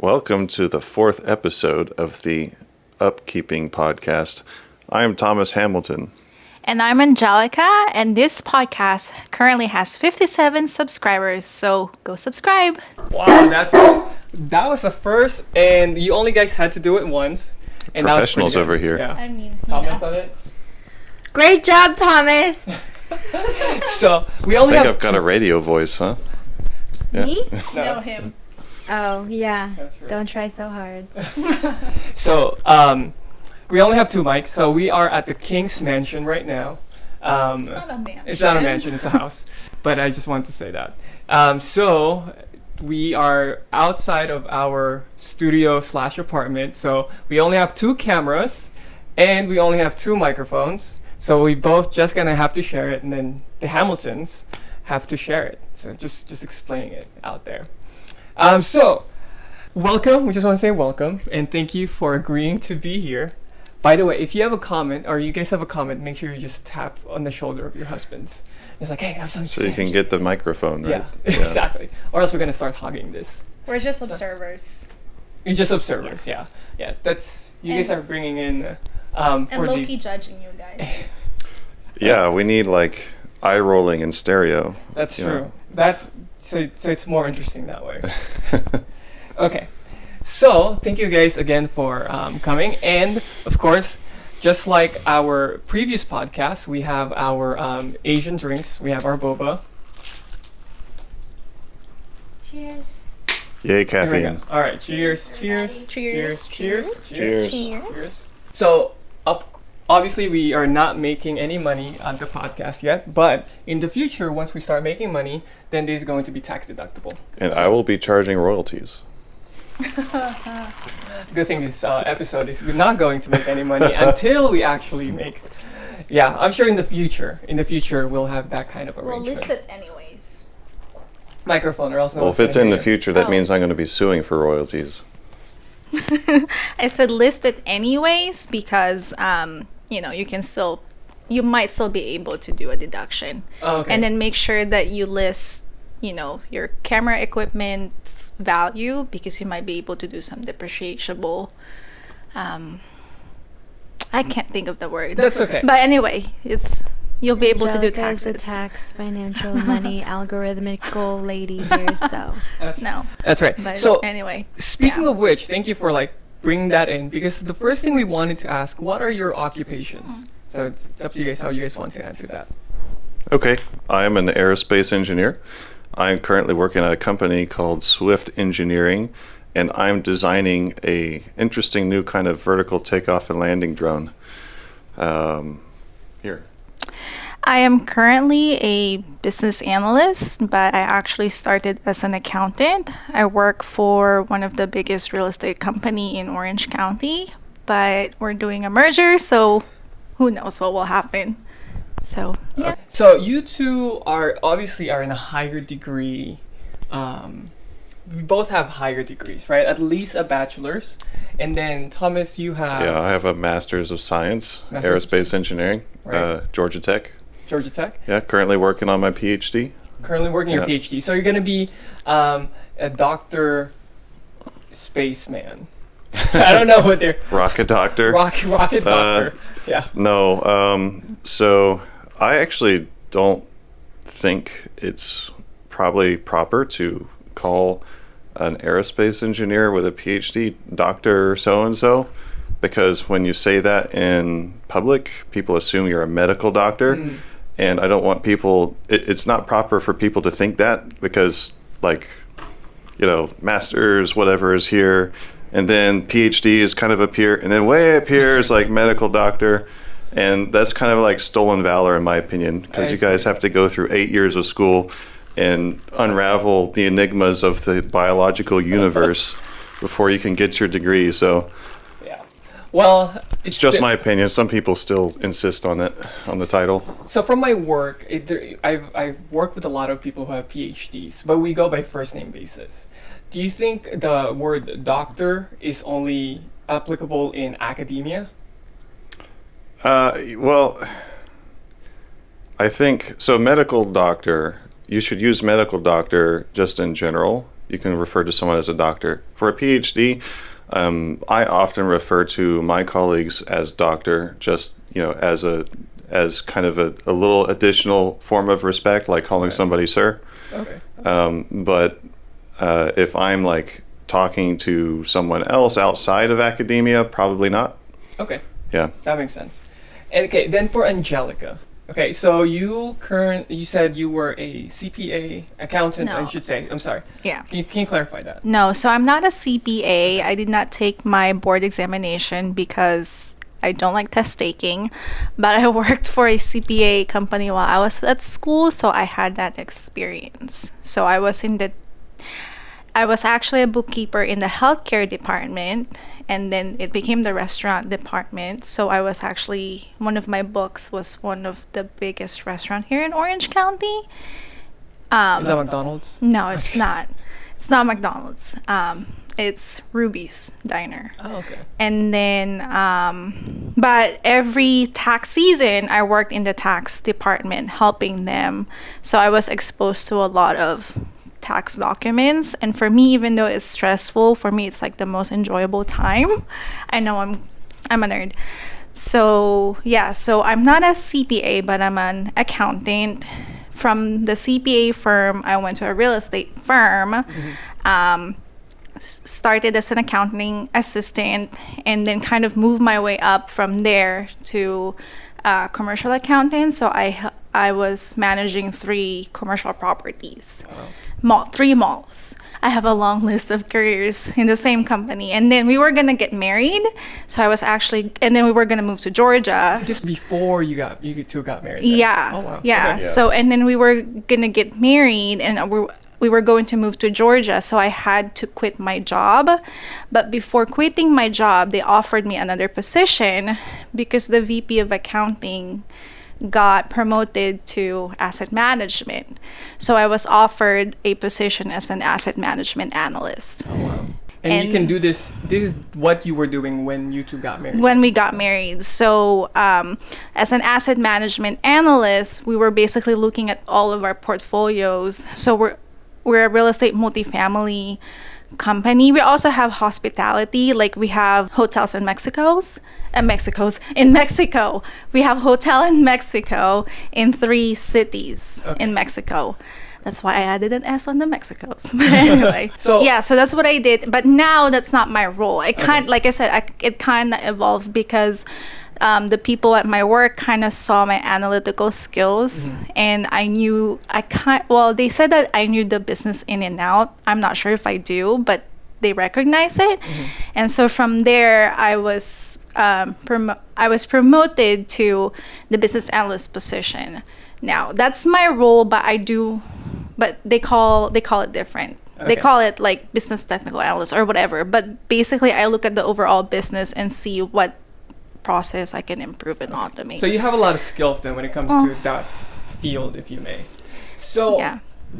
Welcome to the fourth episode of the UpKeeping Podcast. I am Thomas Hamilton. And I'm Angelica, and this podcast currently has 57 subscribers, so go subscribe. Wow, that was a first, and you only guys had to do it once. And Professionals over here. Yeah. I mean, Comments on it? Great job, Thomas. So we I only think have I've got a radio voice, huh? Yeah. Me? know him. Oh, yeah. That's right. Don't try so hard. So we only have two mics. So we are at the King's Mansion right now. It's not a mansion. It's not a mansion. It's a house. But I just wanted to say that. So we are outside of our studio/apartment. So we only have two cameras, and we only have two microphones. So we both just gonna have to share it, and then the Hamiltons have to share it. So just explaining it out there. So welcome. We just want to say welcome, and thank you for agreeing to be here. By the way, if you have a comment, or you guys have a comment, make sure you just tap on the shoulder of your husband's. It's like, hey, I have something to So say. you can get the microphone, right? Yeah, exactly. Or else we're gonna start hogging this. We're just observers. You're just observers. Yeah. That's you guys are bringing in And for low-key judging you guys. Yeah, we need like eye rolling in stereo. That's you true. know. That's so it's more interesting that way. Okay. So thank you guys again for coming, and of course, just like our previous podcast, we have our Asian drinks. We have our boba. Cheers. Yay, Here we caffeine. go. All right. Cheers. Cheers. Cheers. Cheers. Cheers. Cheers. So, obviously, we are not making any money on the podcast yet, but in the future, once we start making money, then this is going to be tax deductible. And I will be charging royalties. Good thing this episode is not going to make any money until we actually make. Yeah, I'm sure in the future we'll have that kind of We'll arrangement. list it anyways. Microphone, or else no Well, one's if it's gonna in the hear you. future, that Oh. means I'm going to be suing for royalties. I said list it anyways because, you might still be able to do a deduction. Oh, okay. And then make sure that you list, your camera equipment's value because you might be able to do some depreciable. I can't think of the word. That's okay. But anyway, you'll be able to do Angelica is a taxes. tax, financial, money, algorithmical lady here, so. No, That's right. but So, anyway. speaking yeah. of which, thank you for bringing that in, because the first thing we wanted to ask, what are your occupations? So it's up to you guys how you guys want to answer that. Okay, I am an aerospace engineer. I'm currently working at a company called Swift Engineering, and I'm designing a interesting new kind of vertical takeoff and landing drone. Here. I am currently a business analyst, but I actually started as an accountant. I work for one of the biggest real estate company in Orange County, but we're doing a merger, so who knows what will happen. So, yeah. So you two are obviously in a higher degree. We both have higher degrees, right? At least a bachelor's, and then Thomas, you have Yeah, I have a Master's of Science, Master's of Aerospace Engineering, Right. Georgia Tech. Georgia Tech. Yeah, currently working on my PhD. Currently working your Yeah. PhD. So you're gonna be a doctor, spaceman. I don't know what they're Rocket Doctor. rocket doctor. Yeah. No, so I actually don't think it's probably proper to call an aerospace engineer with a PhD Dr. So-and-so, because when you say that in public, people assume you're a medical doctor, and I don't want people, it's not proper for people to think that, because master's whatever is here, and then PhD is kind of up here, and then way up here is like medical doctor. And that's kind of like stolen valor, in my opinion, because you guys have to go through 8 years of school and unravel the enigmas of the biological universe before you can get your degree. So Yeah. Well, it's just my opinion. Some people still insist on it, on the title. So from my work, I've worked with a lot of people who have PhDs, but we go by first name basis. Do you think the word doctor is only applicable in academia? Well, I think so. Medical doctor, you should use medical doctor just in general. you can refer to someone as a doctor. For a PhD, I often refer to my colleagues as doctor, just as kind of a little additional form of respect, like calling somebody sir. Okay. But if I'm like talking to someone else outside of academia, probably not. Okay. Yeah. That makes sense. And okay, then for Angelica. Okay, so you said you were a CPA accountant, No. I should say. I'm sorry. Yeah. Can you clarify that? No, so I'm not a CPA. I did not take my board examination because I don't like test taking, but I worked for a CPA company while I was at school, so I had that experience. So I was actually a bookkeeper in the healthcare department, and then it became the restaurant department. So I was actually, one of my books was one of the biggest restaurant here in Orange County. Is that McDonald's? No, it's not. It's not McDonald's. It's Ruby's Diner. Oh, okay. And then, but every tax season, I worked in the tax department helping them. So I was exposed to a lot of tax documents. And for me, even though it's stressful, for me, it's like the most enjoyable time. I know I'm a nerd. So yeah, so I'm not a CPA, but I'm an accountant. From the CPA firm, I went to a real estate firm. Started as an accounting assistant, and then kind of moved my way up from there to commercial accountant. So I was managing 3 commercial properties, 3 malls. I have a long list of careers in the same company, and then we were gonna get married. So I was actually, and then we were gonna move to Georgia. Just before you two got married. Then. Yeah, Oh, wow. yeah. Okay. So and then we were gonna get married, and we were going to move to Georgia, so I had to quit my job. But before quitting my job, they offered me another position because the VP of accounting got promoted to asset management. So I was offered a position as an asset management analyst. Oh, wow. And you can do this. This is what you were doing when you two got married. When we got married. So as an asset management analyst, we were basically looking at all of our portfolios. So we're a real estate multifamily company. We also have hospitality, like we have hotels in Mexico. We have hotel in Mexico in 3 cities in Mexico. That's why I added an S on the Mexicos. But anyway, so that's what I did. But now that's not my role. Like I said, it kind of evolved because the people at my work kind of saw my analytical skills, and they said that I knew the business in and out. I'm not sure if I do, but they recognize it. And so from there, I was promoted to the business analyst position. Now that's my role, but they call it different. Okay. They call it like business technical analyst or whatever. But basically, I look at the overall business and see what process I can improve and automate. So you have a lot of skills then when it comes to that field, if you may. So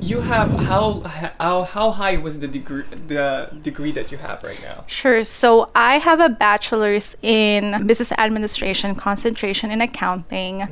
you have how high was the degree that you have right now? Sure. So I have a bachelor's in business administration, concentration in accounting.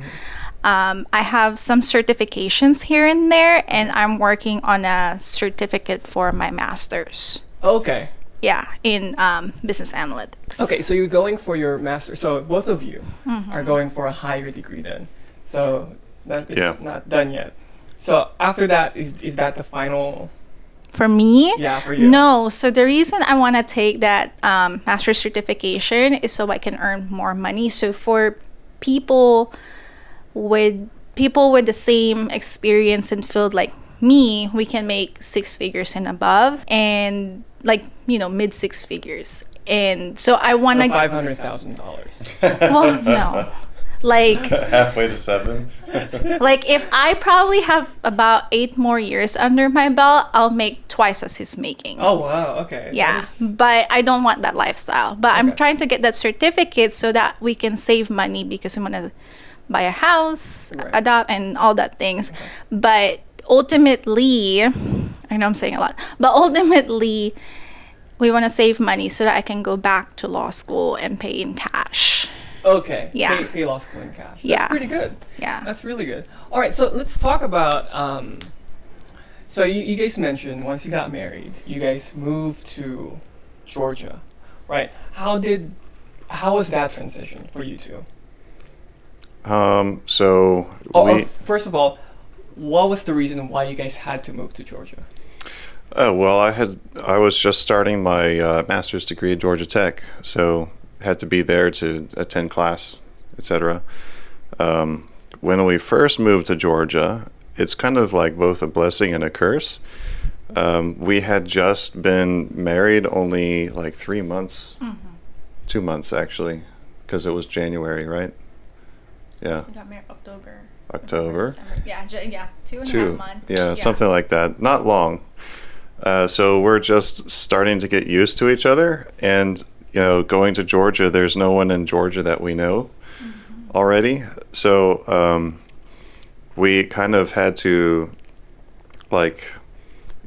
I have some certifications here and there, and I'm working on a certificate for my master's. Okay. Yeah, in business analytics. Okay, so you're going for your master. So both of you are going for a higher degree then. So that is not done yet. So after that, is that the final? For me? Yeah, for you. No. So the reason I want to take that master's certification is so I can earn more money. So for people with the same experience and field like me, we can make 6 figures and above, and mid 6 figures. And so I want to $500,000. Well, no. Like halfway to 7. Like if I probably have about 8 more years under my belt, I'll make twice as he's making. Oh wow, okay. Yeah, but I don't want that lifestyle. But I'm trying to get that certificate so that we can save money because we want to buy a house, adopt, and all that things. Okay. But ultimately, I know I'm saying a lot, but ultimately, we want to save money so that I can go back to law school and pay in cash. Okay. Yeah. Pay law school in cash. Yeah. That's pretty good. Yeah. That's really good. All right, so let's talk about So you guys mentioned once you got married, you guys moved to Georgia, right? How was that transition for you two? So First of all, what was the reason why you guys had to move to Georgia? well, I was just starting my master's degree at Georgia Tech, so had to be there to attend class, etc. When we first moved to Georgia, it's kind of like both a blessing and a curse. We had just been married only like 3 months, 2 months actually, because it was January, right? Yeah. We got married October. October. Yeah, 2.5 months. Yeah, something like that. Not long. So we're just starting to get used to each other, and going to Georgia, there's no one in Georgia that we know already. So we kind of had to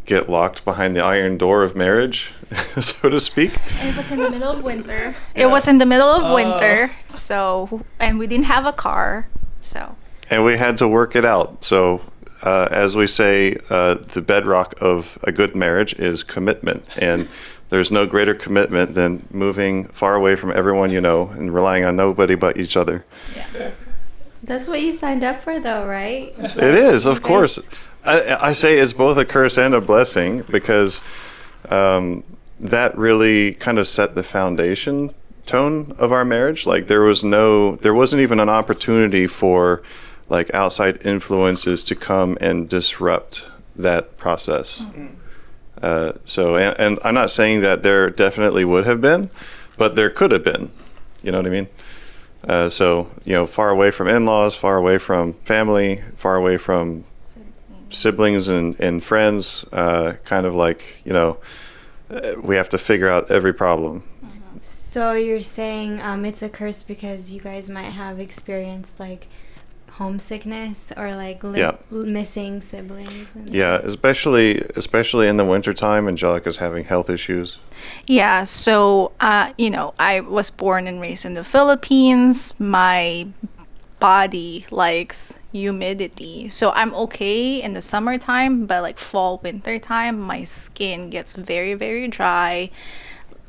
get locked behind the iron door of marriage, so to speak. And it was in the middle of winter. It was in the middle of winter, and we didn't have a car, so. And we had to work it out. So, as we say, the bedrock of a good marriage is commitment. And there's no greater commitment than moving far away from everyone you know and relying on nobody but each other. Yeah. That's what you signed up for, though, right? It is, of course. I say it's both a curse and a blessing because that really kind of set the foundation tone of our marriage. Like there wasn't even an opportunity for outside influences to come and disrupt that process. And I'm not saying that there definitely would have been, but there could have been. You know what I mean? Far away from in-laws, far away from family, far away from siblings and friends, we have to figure out every problem. So you're saying it's a curse because you guys might have experienced homesickness or missing siblings and stuff. especially in the wintertime. Angelica's having health issues. Yeah, so I was born and raised in the Philippines. My body likes humidity, so I'm okay in the summertime, but fall winter time my skin gets very, very dry.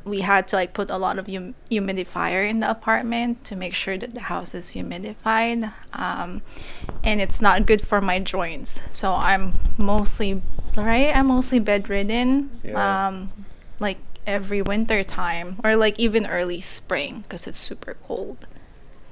We had to put a lot of humidifier in the apartment to make sure that the house is humidified, and it's not good for my joints, so I'm mostly bedridden. Yeah. Every winter time or even early spring because it's super cold.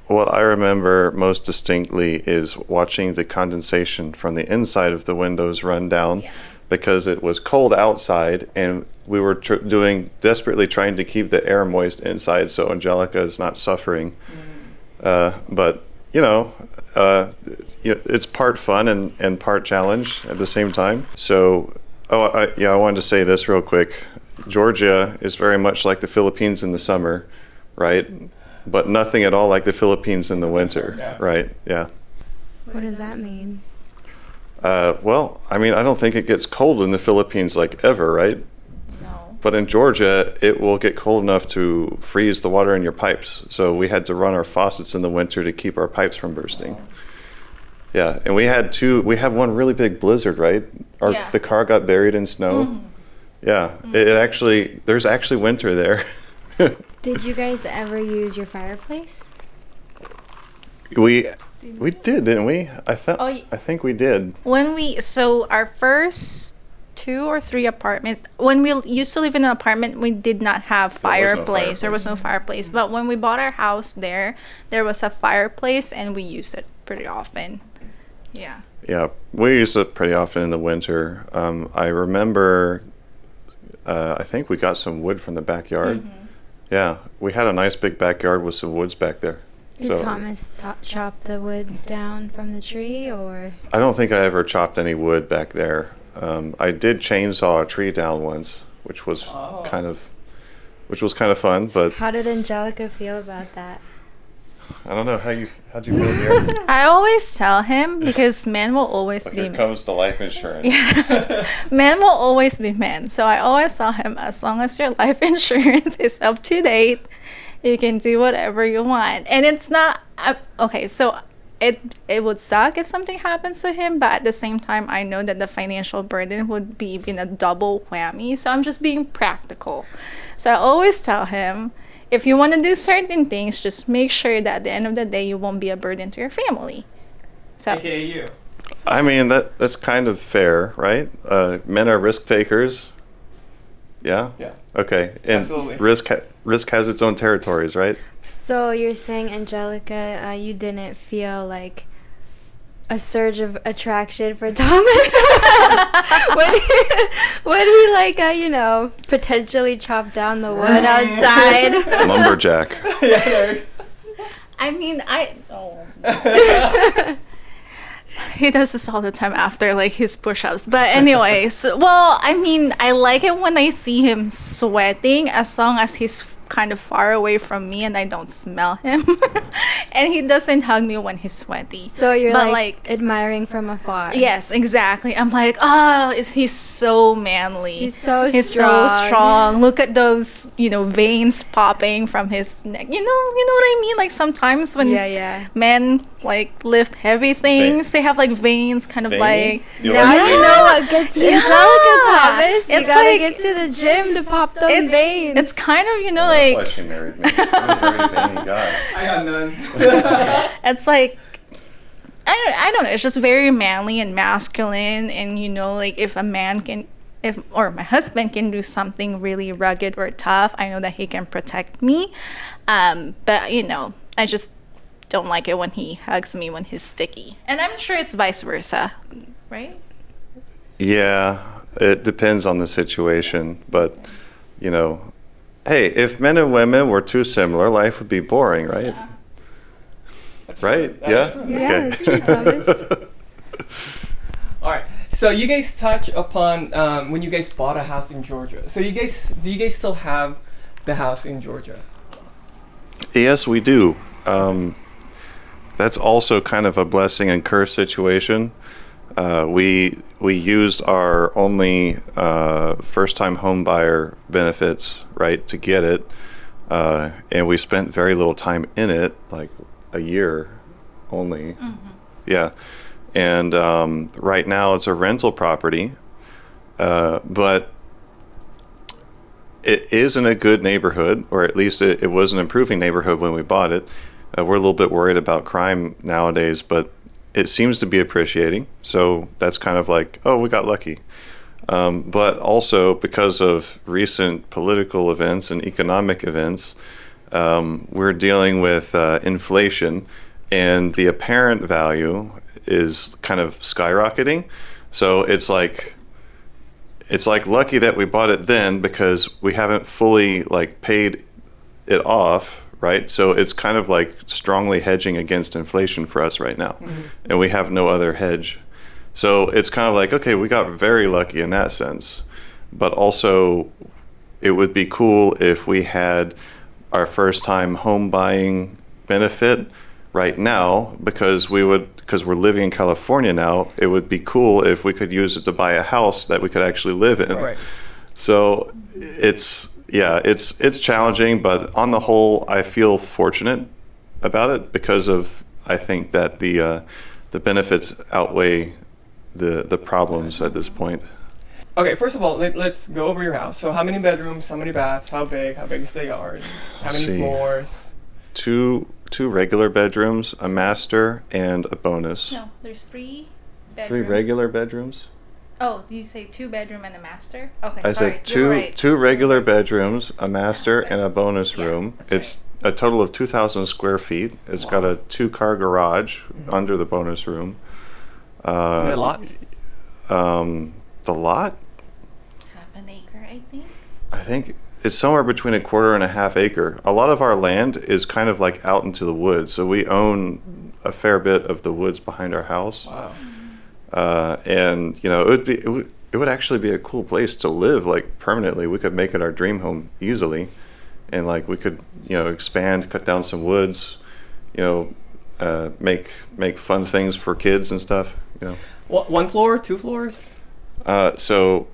What I remember most distinctly is watching the condensation from the inside of the windows run down because it was cold outside and we were desperately trying to keep the air moist inside so Angelica is not suffering. But it's part fun and part challenge at the same time. So, I wanted to say this real quick. Georgia is very much like the Philippines in the summer, right? But nothing at all like the Philippines in the winter, right? Yeah. What does that mean? I don't think it gets cold in the Philippines ever, right? No. But in Georgia, it will get cold enough to freeze the water in your pipes. So we had to run our faucets in the winter to keep our pipes from bursting. Yeah, and we had one really big blizzard, right? The car got buried in snow. Yeah, there's actually winter there. Did you guys ever use your fireplace? We did, didn't we? I think we did. Our first 2 or 3 apartments, when we used to live in an apartment, we did not have fireplace. There was no fireplace. But when we bought our house there was a fireplace and we used it pretty often. Yeah. Yeah, we use it pretty often in the winter. I remember, I think we got some wood from the backyard. Yeah, we had a nice big backyard with some woods back there. Did Thomas chop the wood down from the tree, or? I don't think I ever chopped any wood back there. I did chainsaw a tree down once, which was kind of fun. But how did Angelica feel about that? I don't know how'd you feel here. I always tell him because man will always be. Here comes the life insurance. Man will always be man. So I always tell him, as long as your life insurance is up to date, you can do whatever you want. And it's not okay. So it would suck if something happens to him, but at the same time, I know that the financial burden would be even a double whammy. So I'm just being practical. So I always tell him, if you want to do certain things, just make sure that at the end of the day, you won't be a burden to your family. So, AKA you. I mean, that's kind of fair, right? Men are risk takers. Yeah? Yeah. Okay. And Absolutely. risk has its own territories, right? So you're saying, Angelica, you didn't feel like a surge of attraction for Thomas when he like potentially chopped down the wood outside. Lumberjack. Yeah. I mean, he does this all the time after like his push-ups. But anyway, I mean, I like it when I see him sweating, as long as he's kind of far away from me and I don't smell him. And he doesn't hug me when he's sweaty. So you're like admiring from afar. Yes, exactly. I'm like, oh, he's so manly. He's so strong. Look at those, veins popping from his neck. You know what I mean? Like sometimes when men like lift heavy things, they have like veins kind of Veiny? like. You Now like you know what gets Angelica, Thomas. You It's gotta like- get to the gym to pop those veins. It's kind of, That's why like, she married me. I'm a very veiny guy. I got none. it's like, I don't know. It's just very manly and masculine. And, like if a man can, or my husband can do something really rugged or tough, I know that he can protect me. But, I just don't like it when he hugs me when he's sticky. And I'm sure it's vice versa, right? Yeah, it depends on the situation. But, hey, if men and women were too similar, life would be boring, right? Yeah. Right? That Yeah? is true. Yeah, that's true, Thomas. All right. So you guys touch upon when you guys bought a house in Georgia. So do you guys still have the house in Georgia? Yes, we do. That's also kind of a blessing and curse situation. We used our only first-time home buyer benefits, right, to get it, and we spent very little time in it, like a year only. Mm-hmm. Yeah, and right now it's a rental property, but it is in a good neighborhood, or at least it was an improving neighborhood when we bought it. We're a little bit worried about crime nowadays, but it seems to be appreciating. So that's kind of like, oh, we got lucky. But also because of recent political events and economic events, we're dealing with inflation, and the apparent value is kind of skyrocketing. So it's like lucky that we bought it then, because we haven't fully like paid it off. Right, so it's kind of like strongly hedging against inflation for us right now, and we have no other hedge. So it's kind of like, okay, we got very lucky in that sense, but also it would be cool if we had our first-time home buying benefit right now, because we're living in California now. It would be cool if we could use it to buy a house that we could actually live in. Right. So it's challenging, but on the whole, I feel fortunate about it, because of, I think that the benefits outweigh the problems at this point. Okay, first of all, let's go over your house. So how many bedrooms, how many baths, how big is the yard, how many floors? Two regular bedrooms, a master, and a bonus. No, there's 3 bedrooms. 3 regular bedrooms? Oh, did you say 2 bedroom and a master? Okay, I sorry. said You're right. two regular bedrooms, a master, and a bonus Yeah, room. that's It's a total of 2,000 square feet. It's got a 2-car garage under the bonus room. A lot? The lot? Half an acre, I think. I think it's somewhere between a quarter and a half acre. A lot of our land is kind of like out into the woods, so we own a fair bit of the woods behind our house. Wow. And it would actually be a cool place to live, like permanently. We could make it our dream home easily, and like we could expand, cut down some woods, make fun things for kids and stuff. What, 1 floor, 2 floors? So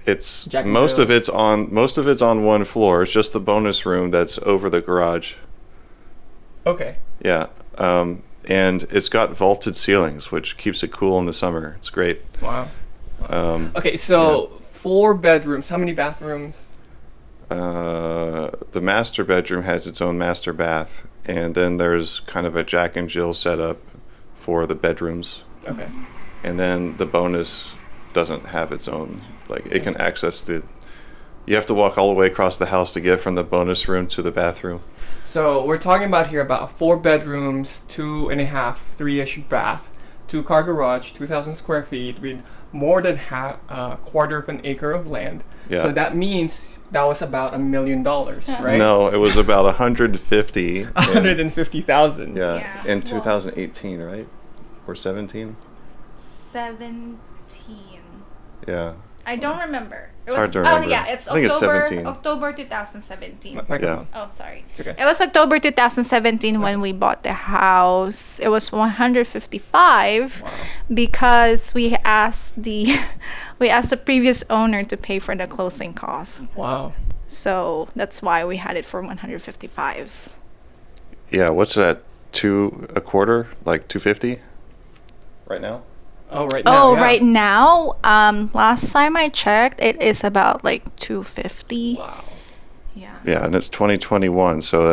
it's Jack and most Jill. of it's on 1 floor. It's just the bonus room that's over the garage. Okay. Yeah. and it's got vaulted ceilings, which keeps it cool in the summer. It's great. Wow. Okay, so 4 bedrooms. How many bathrooms? The master bedroom has its own master bath, and then there's kind of a Jack and Jill setup for the bedrooms. Okay. And then the bonus doesn't have its own, like it can access you have to walk all the way across the house to get from the bonus room to the bathroom. So we're talking about here about 4 bedrooms, 2.5, 3-ish bath, 2-car garage, 2,000 square feet with more than a quarter of an acre of land. Yeah. So that means that was about $1 million, right? No, it was about 150. 150,000. Yeah, in 2018, right? Or 17? 17. Yeah. I don't remember. It's hard to remember. Oh yeah, it's I think it's October 17. October 2017. Microphone. Oh, sorry. It's okay. It was October 2017 when we bought the house. It was 155 because we asked the previous owner to pay for the closing costs. Wow. So that's why we had it for 155. Yeah, what's that? 2 a quarter? Like 250? Right now? Oh, right now. Oh, yeah. right now, last time I checked, it is about like 250. Wow. Yeah. Yeah, and it's 2021, so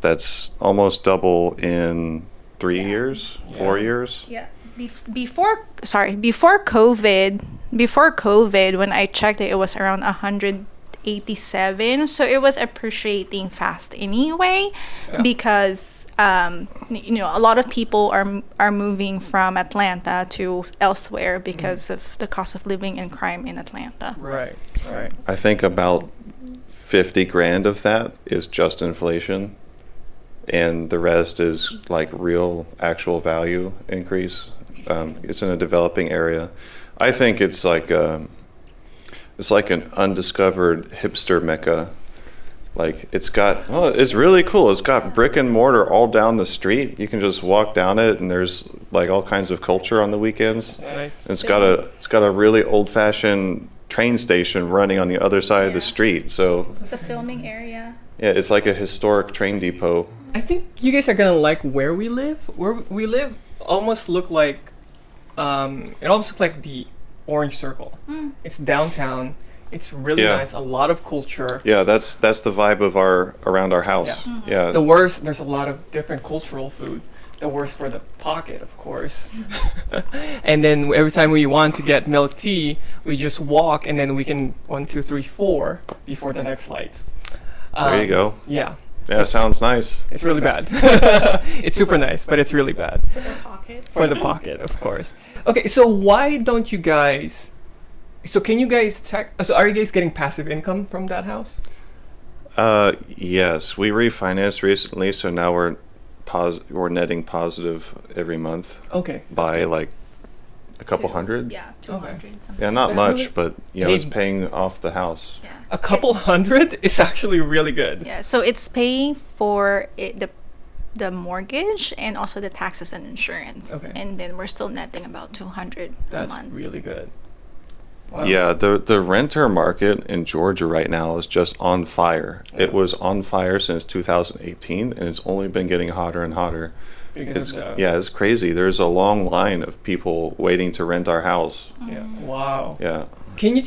that's almost double in 3 years, 4 years. Yeah. Before COVID, when I checked it, it was around 187. So it was appreciating fast anyway, because a lot of people are moving from Atlanta to elsewhere because of the cost of living and crime in Atlanta. Right. I think about 50 grand of that is just inflation, and the rest is like real actual value increase. It's in a developing area. I think it's like an undiscovered hipster mecca. Like it's really cool. It's got brick and mortar all down the street. You can just walk down it, and there's like all kinds of culture on the weekends. Nice. It's got a really old-fashioned train station running on the other side of the street. So It's a filming area. yeah, it's like a historic train depot. I think you guys are gonna like where we live. Where we live almost look like, it almost looks like the Orange Circle. It's downtown. It's really nice. A lot of culture. Yeah, that's the vibe of around our house. Yeah. The worst, there's a lot of different cultural food. The worst for the pocket, of course. And then every time we want to get milk tea, we just walk, and then we can 1, 2, 3, 4 before the next light. There you go. Yeah. Yeah, it sounds nice. It's really bad. It's super nice, but it's really bad. For the pocket. For the pocket, of course. Okay, so why don't you guys... So can you guys so are you guys getting passive income from that house? Yes, we refinanced recently, so now we're netting positive every month. Okay. By like a couple hundred. Yeah, 200. Something. Yeah, not That's much, really- but it's paying off the house. Yeah. A couple hundred is actually really good. Yeah, so it's paying for the mortgage and also the taxes and insurance. Okay. And then we're still netting about 200 a That's month. really good. Wow. Yeah, the renter market in Georgia right now is just on fire. It was on fire since 2018, and it's only been getting hotter and hotter. Because of the, It's crazy. There's a long line of people waiting to rent our house. Yeah. Wow. Yeah. Can you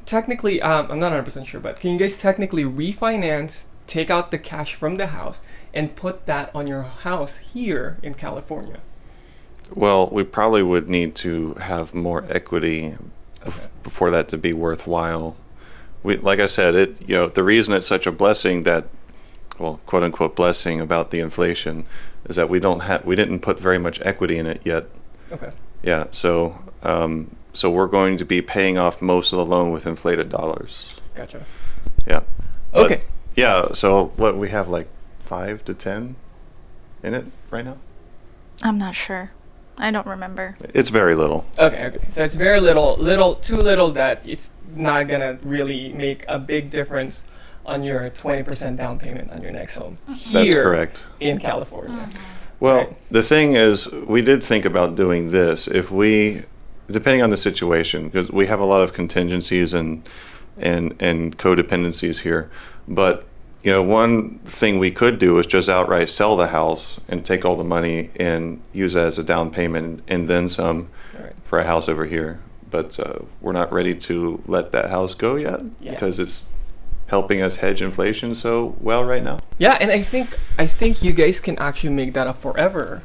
technically, I'm not 100% sure, but can you guys technically refinance, take out the cash from the house, and put that on your house here in California? Well, we probably would need to have more equity before that to be worthwhile. Like I said, the reason it's such a blessing that, well, quote unquote blessing about the inflation is that we didn't put very much equity in it yet. Okay. Yeah. So we're going to be paying off most of the loan with inflated dollars. Gotcha. Yeah. But, Okay. yeah. So what we have like 5 to 10 in it right now. I'm not sure. I don't remember. It's very little. Okay. So it's very too little that it's not gonna really make a big difference on your 20% down payment on your next home. That's Here correct. in California. Well, Right. the thing is, we did think about doing this depending on the situation, because we have a lot of contingencies and codependencies here. But one thing we could do is just outright sell the house and take all the money and use it as a down payment and then some for a house over here. But we're not ready to let that house go yet because it's helping us hedge inflation so well right now. Yeah, and I think you guys can actually make that a forever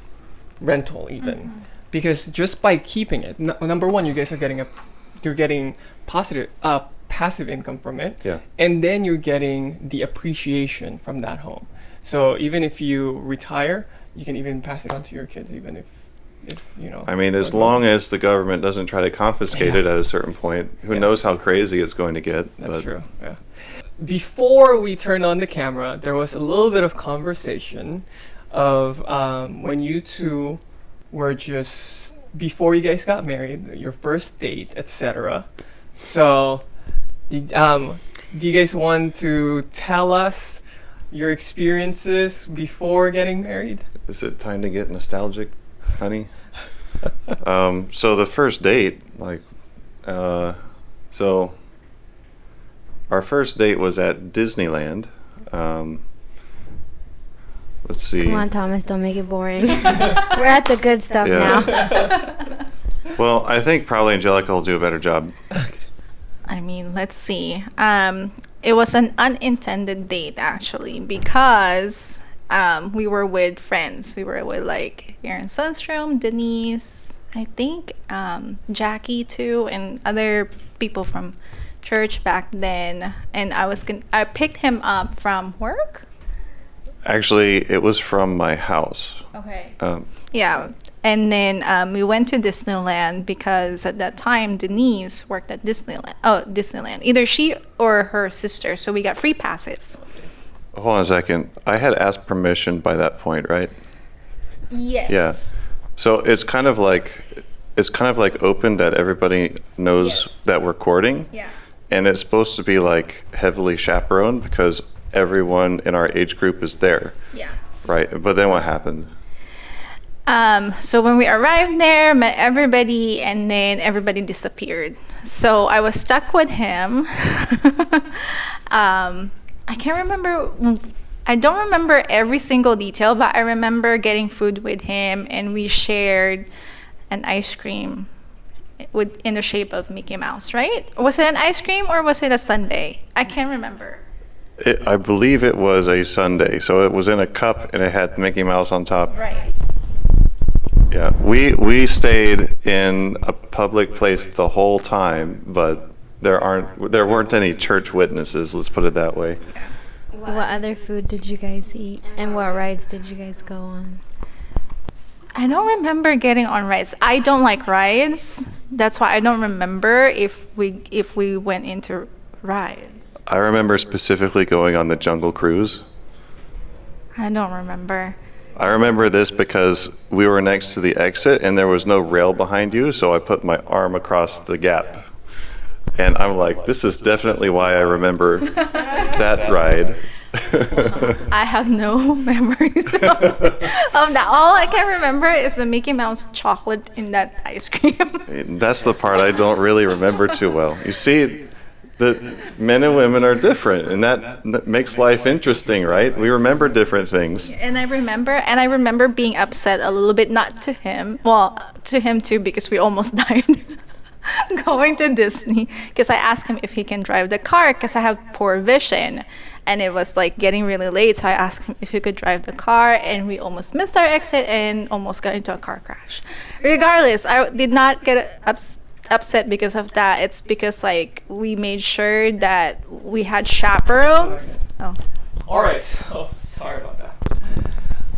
rental even, because just by keeping it, number one, you guys are getting passive income from it, and then you're getting the appreciation from that home. So even if you retire, you can even pass it on to your kids, even if I mean, as long as the government doesn't try to confiscate it at a certain point, who knows how crazy it's going to get. That's true. Yeah. Before we turned on the camera, there was a little bit of conversation of when you two were just before you guys got married, your first date, etc. So, do you guys want to tell us your experiences before getting married? Is it time to get nostalgic, honey? So the first date, so our first date was at Disneyland. Let's see. Come on, Thomas, don't make it boring. We're at the good stuff now. Well, I think probably Angelica will do a better job. I mean, let's see. It was an unintended date, actually, because we were with friends. We were with like Aaron Sundstrom, Denise, I think Jackie too, and other people from church back then. And I picked him up from work. Actually, it was from my house. Okay. Yeah. And then we went to Disneyland because at that time Denise worked at Disneyland. Oh, Disneyland. Either she or her sister. So we got free passes. Hold on a second. I had asked permission by that point, right? Yes. Yeah. So it's kind of like open that everybody knows that we're courting. Yeah. And it's supposed to be like heavily chaperoned because everyone in our age group is there. Yeah. Right. But then what happened? So when we arrived there, met everybody, and then everybody disappeared. So I was stuck with him. I can't remember. I don't remember every single detail, but I remember getting food with him, and we shared an ice cream in the shape of Mickey Mouse, right? Was it an ice cream or was it a sundae? I can't remember. I believe it was a sundae. So it was in a cup and it had Mickey Mouse on top. Right. Yeah, we stayed in a public place the whole time, but there weren't any church witnesses. Let's put it that way. What other food did you guys eat, and what rides did you guys go on? I don't remember getting on rides. I don't like rides. That's why I don't remember if we went into rides. I remember specifically going on the Jungle Cruise. I don't remember. I remember this because we were next to the exit and there was no rail behind you, so I put my arm across the gap. And I'm like, this is definitely why I remember that ride. I have no memories of that. All I can remember is the Mickey Mouse chocolate in that ice cream. That's the part I don't really remember too well. You see, the men and women are different, and that makes life interesting, right? We remember different things. And I remember being upset a little bit, not to him, well, to him too, because we almost died going to Disney, because I asked him if he can drive the car because I have poor vision. And it was like getting really late, so I asked him if he could drive the car, and we almost missed our exit and almost got into a car crash. Regardless, I did not get upset because of that. It's because like we made sure that we had chaperones. Oh. All right. Oh, sorry about that.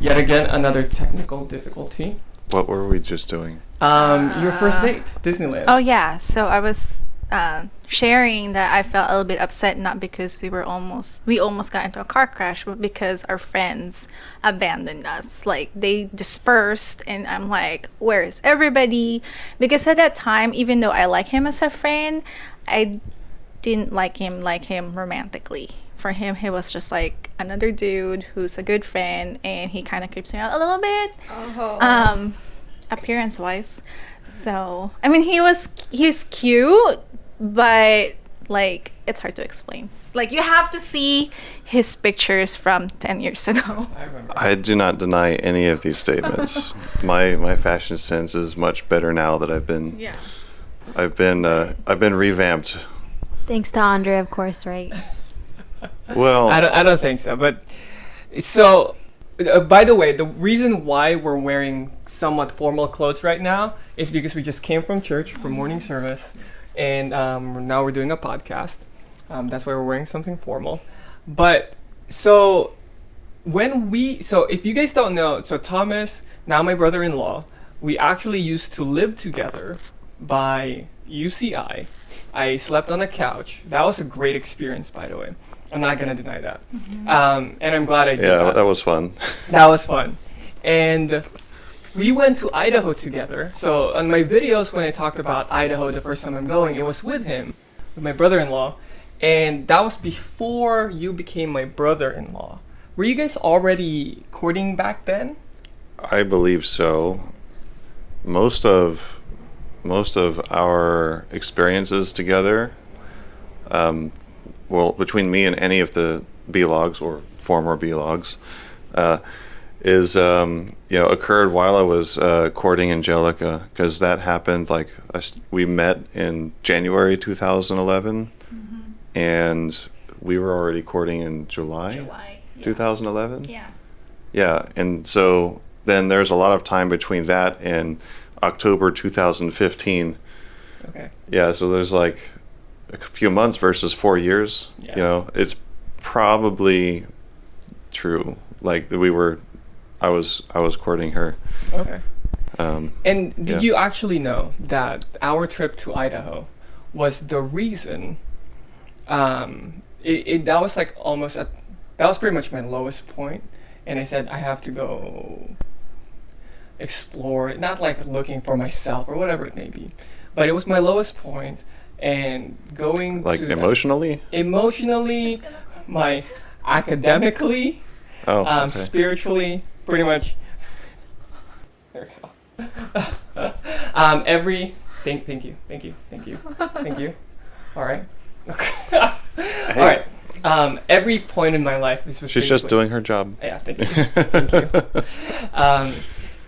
Yet again, another technical difficulty. What were we just doing? Your first date, Disneyland. Oh yeah. So I was sharing that I felt a little bit upset, not because we almost got into a car crash, but because our friends abandoned us. Like they dispersed, and I'm like, where is everybody? Because at that time, even though I like him as a friend, I didn't like him romantically. For him, he was just like another dude who's a good friend, and he kind of creeps me out a little bit, appearance wise. So I mean, he's cute, but like it's hard to explain. Like, you have to see his pictures from 10 years ago. I remember. I do not deny any of these statements. my fashion sense is much better now that I've been revamped. Thanks to Andrei, of course, right? Well, I don't think so. But so, by the way, the reason why we're wearing somewhat formal clothes right now is because we just came from church for morning service, and now we're doing a podcast. That's why we're wearing something formal. But so if you guys don't know, so Thomas, now my brother-in-law, we actually used to live together by UCI. I slept on a couch. That was a great experience, by the way. I'm not gonna deny that. And I'm glad I did that. yeah, that was fun. That was fun. And we went to Idaho together. So on my videos, when I talked about Idaho the first time I'm going, it was with him, with my brother-in-law. And that was before you became my brother-in-law. Were you guys already courting back then? I believe so. Most of our experiences together, well, between me and any of the B-logs or former B-logs, occurred while I was courting Angelica, because that happened we met in January 2011, and we were already courting in July 2011. Yeah, and so then there's a lot of time between that and October 2015. Okay. Yeah, so there's like a few months versus 4 years. Yeah. It's probably true. Like I was courting her. Okay. And did yeah. you actually know that our trip to Idaho was the reason? That was like that was pretty much my lowest point, and I said I have to go explore it, not like looking for myself or whatever it may be, but it was my lowest point, and going like to emotionally, academically, okay. spiritually, pretty much. There we go. Thank you. All right. Okay. All right. Every point in my life is. She's just doing her job. Yeah. Thank you.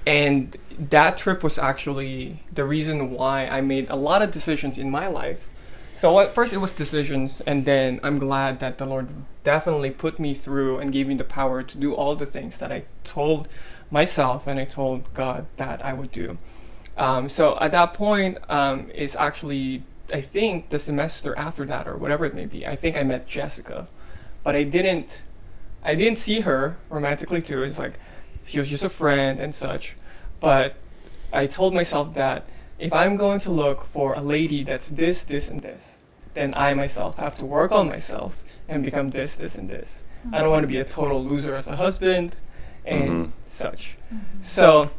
And that trip was actually the reason why I made a lot of decisions in my life. So at first it was decisions, and then I'm glad that the Lord definitely put me through and gave me the power to do all the things that I told myself and I told God that I would do. So at that point is actually, I think, the semester after that or whatever it may be. I think I met Jessica, but I didn't see her romantically too. It's like she was just a friend and such. But I told myself that if I'm going to look for a lady that's this, and this, then I myself have to work on myself and become this, and this. I don't want to be a total loser as a husband and such. So,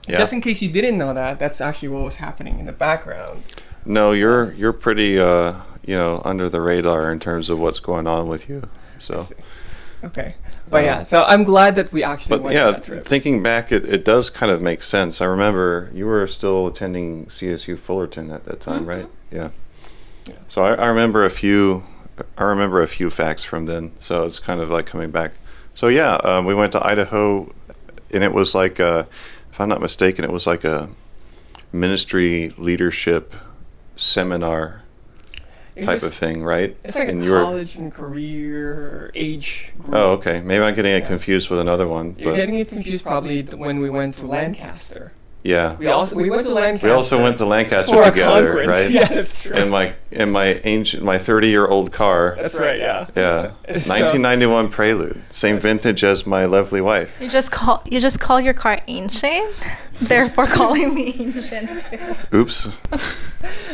just in case you didn't know that, that's actually what was happening in the background. No, you're pretty under the radar in terms of what's going on with you. So. Okay. But yeah, so I'm glad that we actually went on that trip. Thinking back, it does kind of make sense. I remember you were still attending CSU Fullerton at that time, right? Yeah. So I remember a few facts from then. So it's kind of like coming back. So yeah, we went to Idaho, and it was like, if I'm not mistaken, it was like a ministry leadership seminar type of thing, right? It's like and a college and career age group. Oh, okay. Maybe I'm getting it confused with another one. You're getting it confused probably when we went to Lancaster. Yeah. We went to Lancaster. We also went to Lancaster for together, right? Yeah, that's true. In my 30-year-old car. That's right. Yeah. Yeah. 1991 Prelude, same vintage as my lovely wife. You just call your car ancient, therefore calling me ancient too. Oops.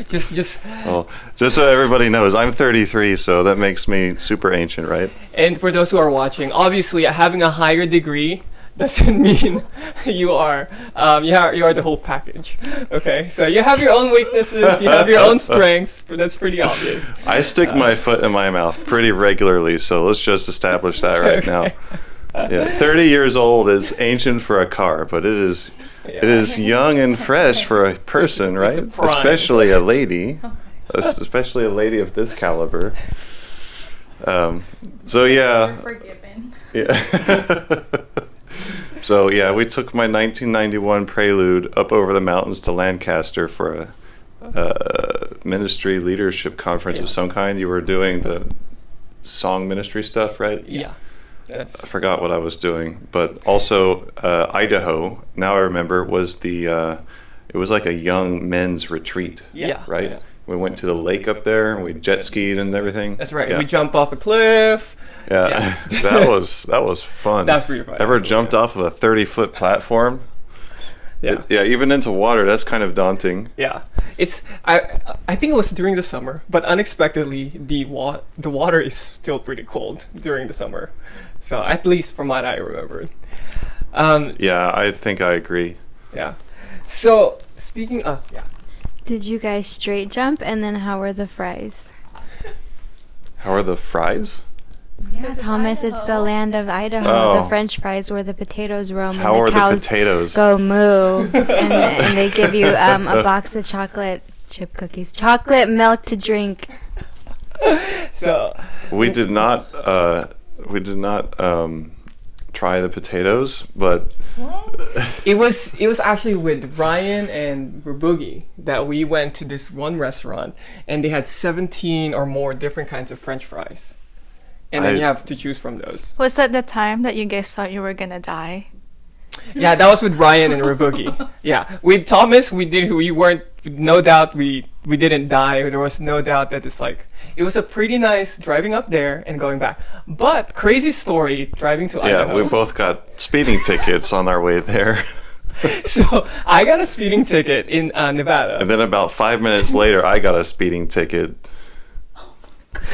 Just Well, just so everybody knows, I'm 33, so that makes me super ancient, right? And for those who are watching, obviously having a higher degree doesn't mean you are the whole package. Okay, so you have your own weaknesses, you have your own strengths, but that's pretty obvious. I stick my foot in my mouth pretty regularly, so let's just establish that right now. Yeah, 30 years old is ancient for a car, but it is young and fresh for a person, right? Especially a lady, especially a lady of this caliber. So yeah. You're forgiven. Yeah. So yeah, we took my 1991 Prelude up over the mountains to Lancaster for a ministry leadership conference of some kind. You were doing the song ministry stuff, right? Yeah. I forgot what I was doing, but also Idaho. Now I remember was it was like a young men's retreat. Yeah. Right. Yeah. We went to the lake up there and we jet skied and everything. That's right. Yeah. We jumped off a cliff. Yeah, Yes. that was fun. That's pretty fun. Ever actually, jumped off of a 30-foot platform? Yeah. Yeah, even into water, that's kind of daunting. Yeah. I think it was during the summer, but unexpectedly the water is still pretty cold during the summer. So at least from what I remembered. Yeah, I think I agree. Yeah. So speaking of Did you guys straight jump, and then how were the fries? How are the fries? Yeah, Thomas, it's the land of Idaho. Oh. The French fries where the potatoes roam How and are the the cows potatoes? go moo, and they give you a box of chocolate chip cookies, chocolate milk to drink. so We did not try the potatoes, but it was actually with Ryan and Boogie that we went to this one restaurant, and they had 17 or more different kinds of French fries, and then you have to choose from those. Was that the time that you guys thought you were gonna die? Yeah, that was with Ryan and Boogie. Yeah, with Thomas, we weren't. No doubt, we didn't die. There was no doubt that it was a pretty nice driving up there and going back. But crazy story driving to yeah, Idaho. we both got speeding tickets on our way there. So I got a speeding ticket in Nevada. And then about 5 minutes later, I got a speeding ticket.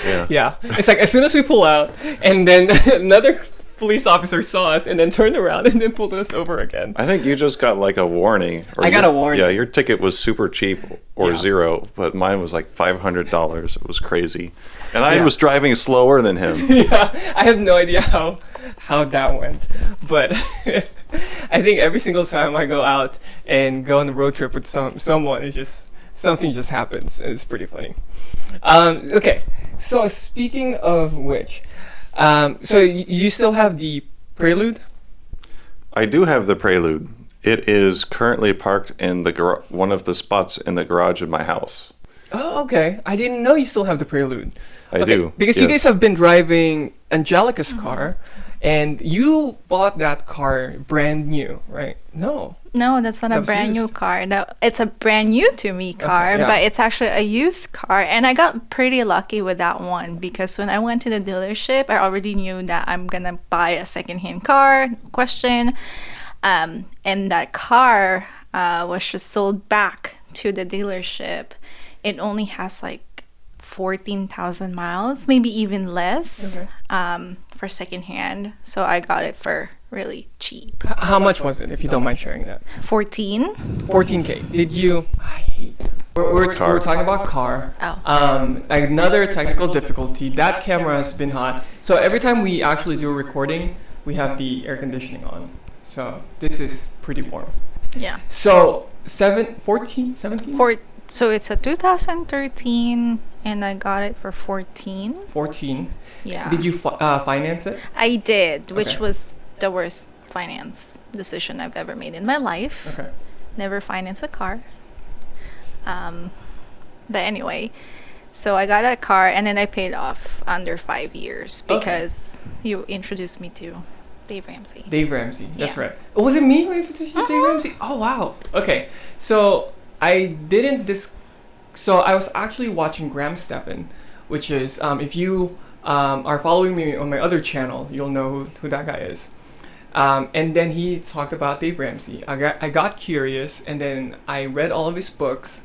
Yeah. Yeah, it's like as soon as we pull out, and then another police officer saw us and then turned around and then pulled us over again. I think you just got like a warning. I got a warning. Yeah, your ticket was super cheap or zero, but mine was like $500. It was crazy. And I was driving slower than him. Yeah, I have no idea how that went. But I think every single time I go out and go on a road trip with someone, it's just something just happens. And it's pretty funny. Okay, so speaking of which, so you still have the Prelude? I do have the Prelude. It is currently parked in the one of the spots in the garage of my house. Oh, okay. I didn't know you still have the Prelude. I do. Because you guys have been driving Angelica's car, and you bought that car brand new, right? No, that's not a was brand new used. car. No, it's a brand new to me car, yeah. but it's actually a used car. And I got pretty lucky with that one because when I went to the dealership, I already knew that I'm gonna buy a secondhand car, no question. And that car was just sold back to the dealership. It only has like 14,000 miles, maybe even less, for secondhand. So I got it for really cheap. How much was it, if you don't mind sharing that? 14. 14K. Did you? We're talking about car. Oh. Another technical difficulty. That camera has been hot. So every time we actually do a recording, we have the air conditioning on. So this is pretty warm. Yeah. So 17? So it's a 2013 and I got it for 14. 14. Yeah. Did you finance it? I did, which Okay. was the worst finance decision I've ever made in my life. Okay. Never finance a car. But anyway, so I got that car and then I paid off under 5 years because you introduced me to Dave Ramsey. Dave Ramsey. That's Yeah. right. Oh, was it me who introduced you to Dave Ramsey? Oh, wow. Okay. So I didn't So I was actually watching Graham Stephan, which is, if you are following me on my other channel, you'll know who that guy is. And then he talked about Dave Ramsey. I got curious, and then I read all of his books.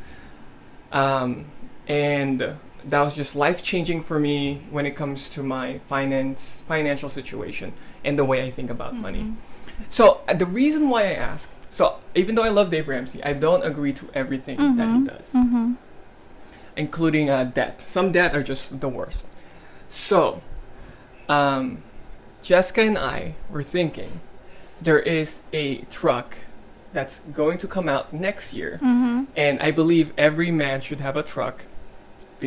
And that was just life-changing for me when it comes to my financial situation and the way I think about money. So the reason why I ask, so even though I love Dave Ramsey, I don't agree to everything that he does, including debt. Some debt are just the worst. So Jessica and I were thinking there is a truck that's going to come out next year, and I believe every man should have a truck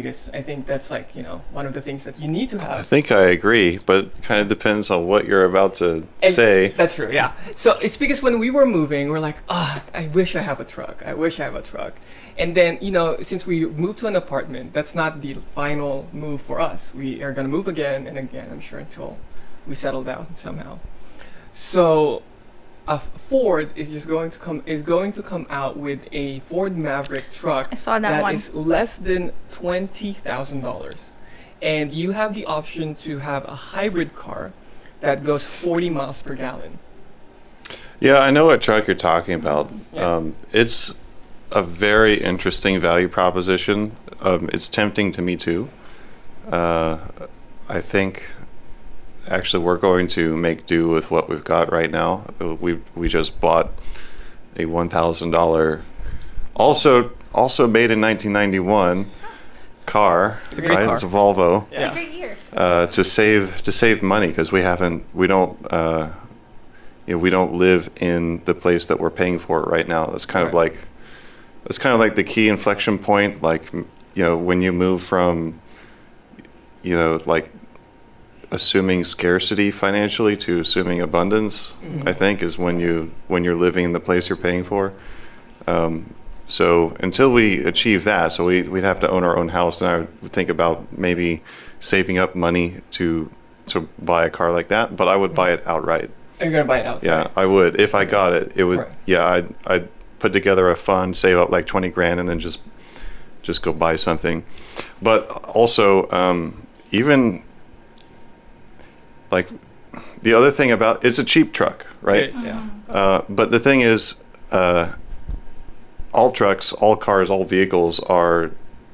because I think that's like, one of the things that you need to have. I think I agree, but it kind of depends on what you're about to say. That's true, yeah. So it's because when we were moving, we're like, I wish I have a truck. I wish I have a truck. And then, since we moved to an apartment, that's not the final move for us. We are going to move again and again, I'm sure, until we settle down somehow. So Ford is going to come out with a Ford Maverick truck I saw that one. is less than $20,000, and you have the option to have a hybrid car that goes 40 miles per gallon. Yeah, I know what truck you're talking about. Yeah. It's a very interesting value proposition. It's tempting to me too. I think actually we're going to make do with what we've got right now. We just bought a $1,000 also made in 1991 car. It's a great car. It's a Volvo. Yeah. It's a great year. To save money, because we don't live in the place that we're paying for right now. That's kind of like the key inflection point. Like, when you move from, like assuming scarcity financially to assuming abundance, I think is when you're living in the place you're paying for. So until we achieve that, so we'd have to own our own house, and I would think about maybe saving up money to buy a car like that, but I would buy it outright. Are you going to buy it outright? Yeah, I would. If I got it, it would, Right. yeah, I'd put together a fund, save up like 20 grand, and then just go buy something. But also, even like the other thing about, it's a cheap truck, right? It is, yeah. But the thing is, all trucks, all cars, all vehicles are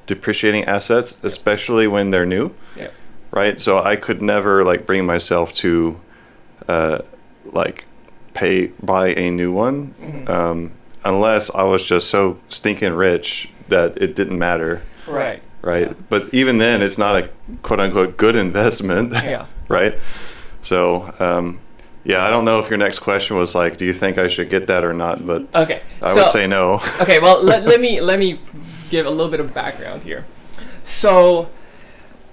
depreciating assets, especially when they're new, Yeah. right? So I could never like bring myself to like buy a new one, unless I was just so stinking rich that it didn't matter, Right. right? But even then, it's not a quote unquote good investment, Yeah. right? So yeah, I don't know if your next question was like, do you think I should get that or not? But Okay. I would say no. Okay, well, let me give a little bit of background here. So,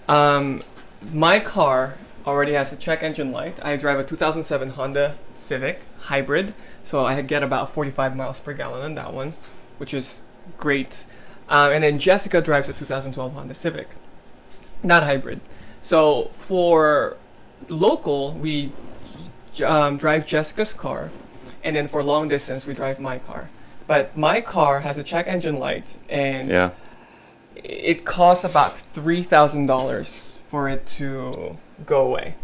my car already has a check engine light. I drive a 2007 Honda Civic hybrid, so I get about 45 miles per gallon on that one, which is great. And then Jessica drives a 2012 Honda Civic, not hybrid. So for local, we drive Jessica's car, and then for long distance, we drive my car. But my car has a check engine light, and Yeah. it costs about $3,000 for it to go away.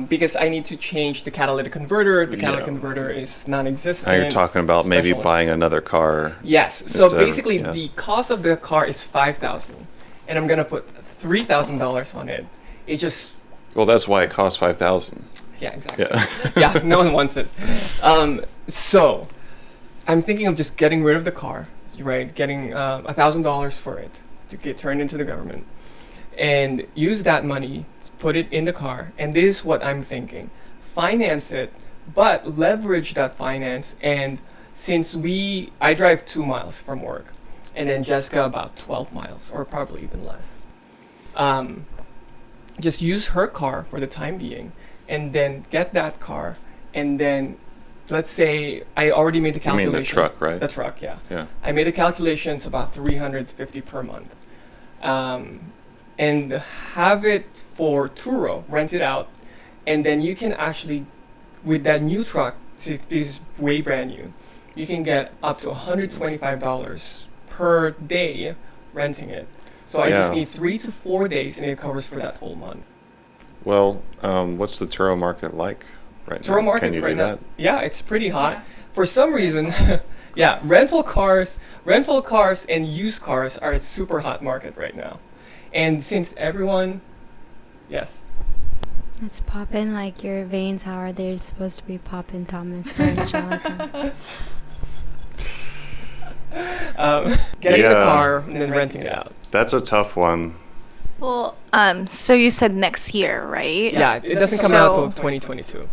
Because I need to change the catalytic converter. The catalytic converter is non-existent. Now you're talking about maybe Special- buying another car. Yes. So instead of- basically, yeah. the cost of the car is $5,000, and I'm gonna put $3,000 on it. It just Well, that's why it costs $5,000. yeah, exactly. Yeah. Yeah, no one wants it. So I'm thinking of just getting rid of the car, right? Getting $1,000 for it to get turned into the government, and use that money, put it in the car. And this is what I'm thinking: finance it, but leverage that finance. And since I drive 2 miles from work, and then Jessica about 12 miles, or probably even less. Just use her car for the time being, and then get that car, and then let's say I already made the You calculation. mean the truck, right? The truck, yeah. Yeah. I made the calculations about $350 per month, and have it for Turo, rent it out, and then you can actually, with that new truck, this is way brand new, you can get up to $125 per day renting it. So I just Yeah. need 3 to 4 days, and it covers for that whole month. Well, what's the Turo market like right now? Turo market Can you right do now, that? yeah, it's pretty hot. For some reason, yeah, rental cars and used cars are a super hot market right now. And since everyone, yes, It's popping like your veins. How are they supposed to be popping, Thomas? For Angelica? getting the Yeah. car and then renting it out. That's a tough one. Well, so you said next year, right? Yeah, it doesn't come out So- until 2022.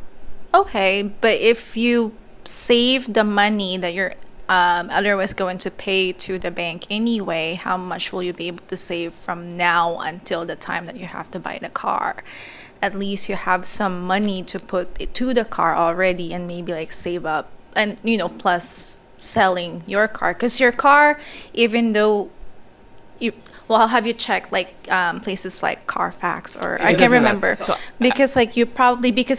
Okay, but if you save the money that you're otherwise going to pay to the bank anyway, how much will you be able to save from now until the time that you have to buy the car? At least you have some money to put it to the car already, and maybe like save up, and plus selling your car, because your car, even though have you checked like places like Carfax, or I can't remember, because like you probably, because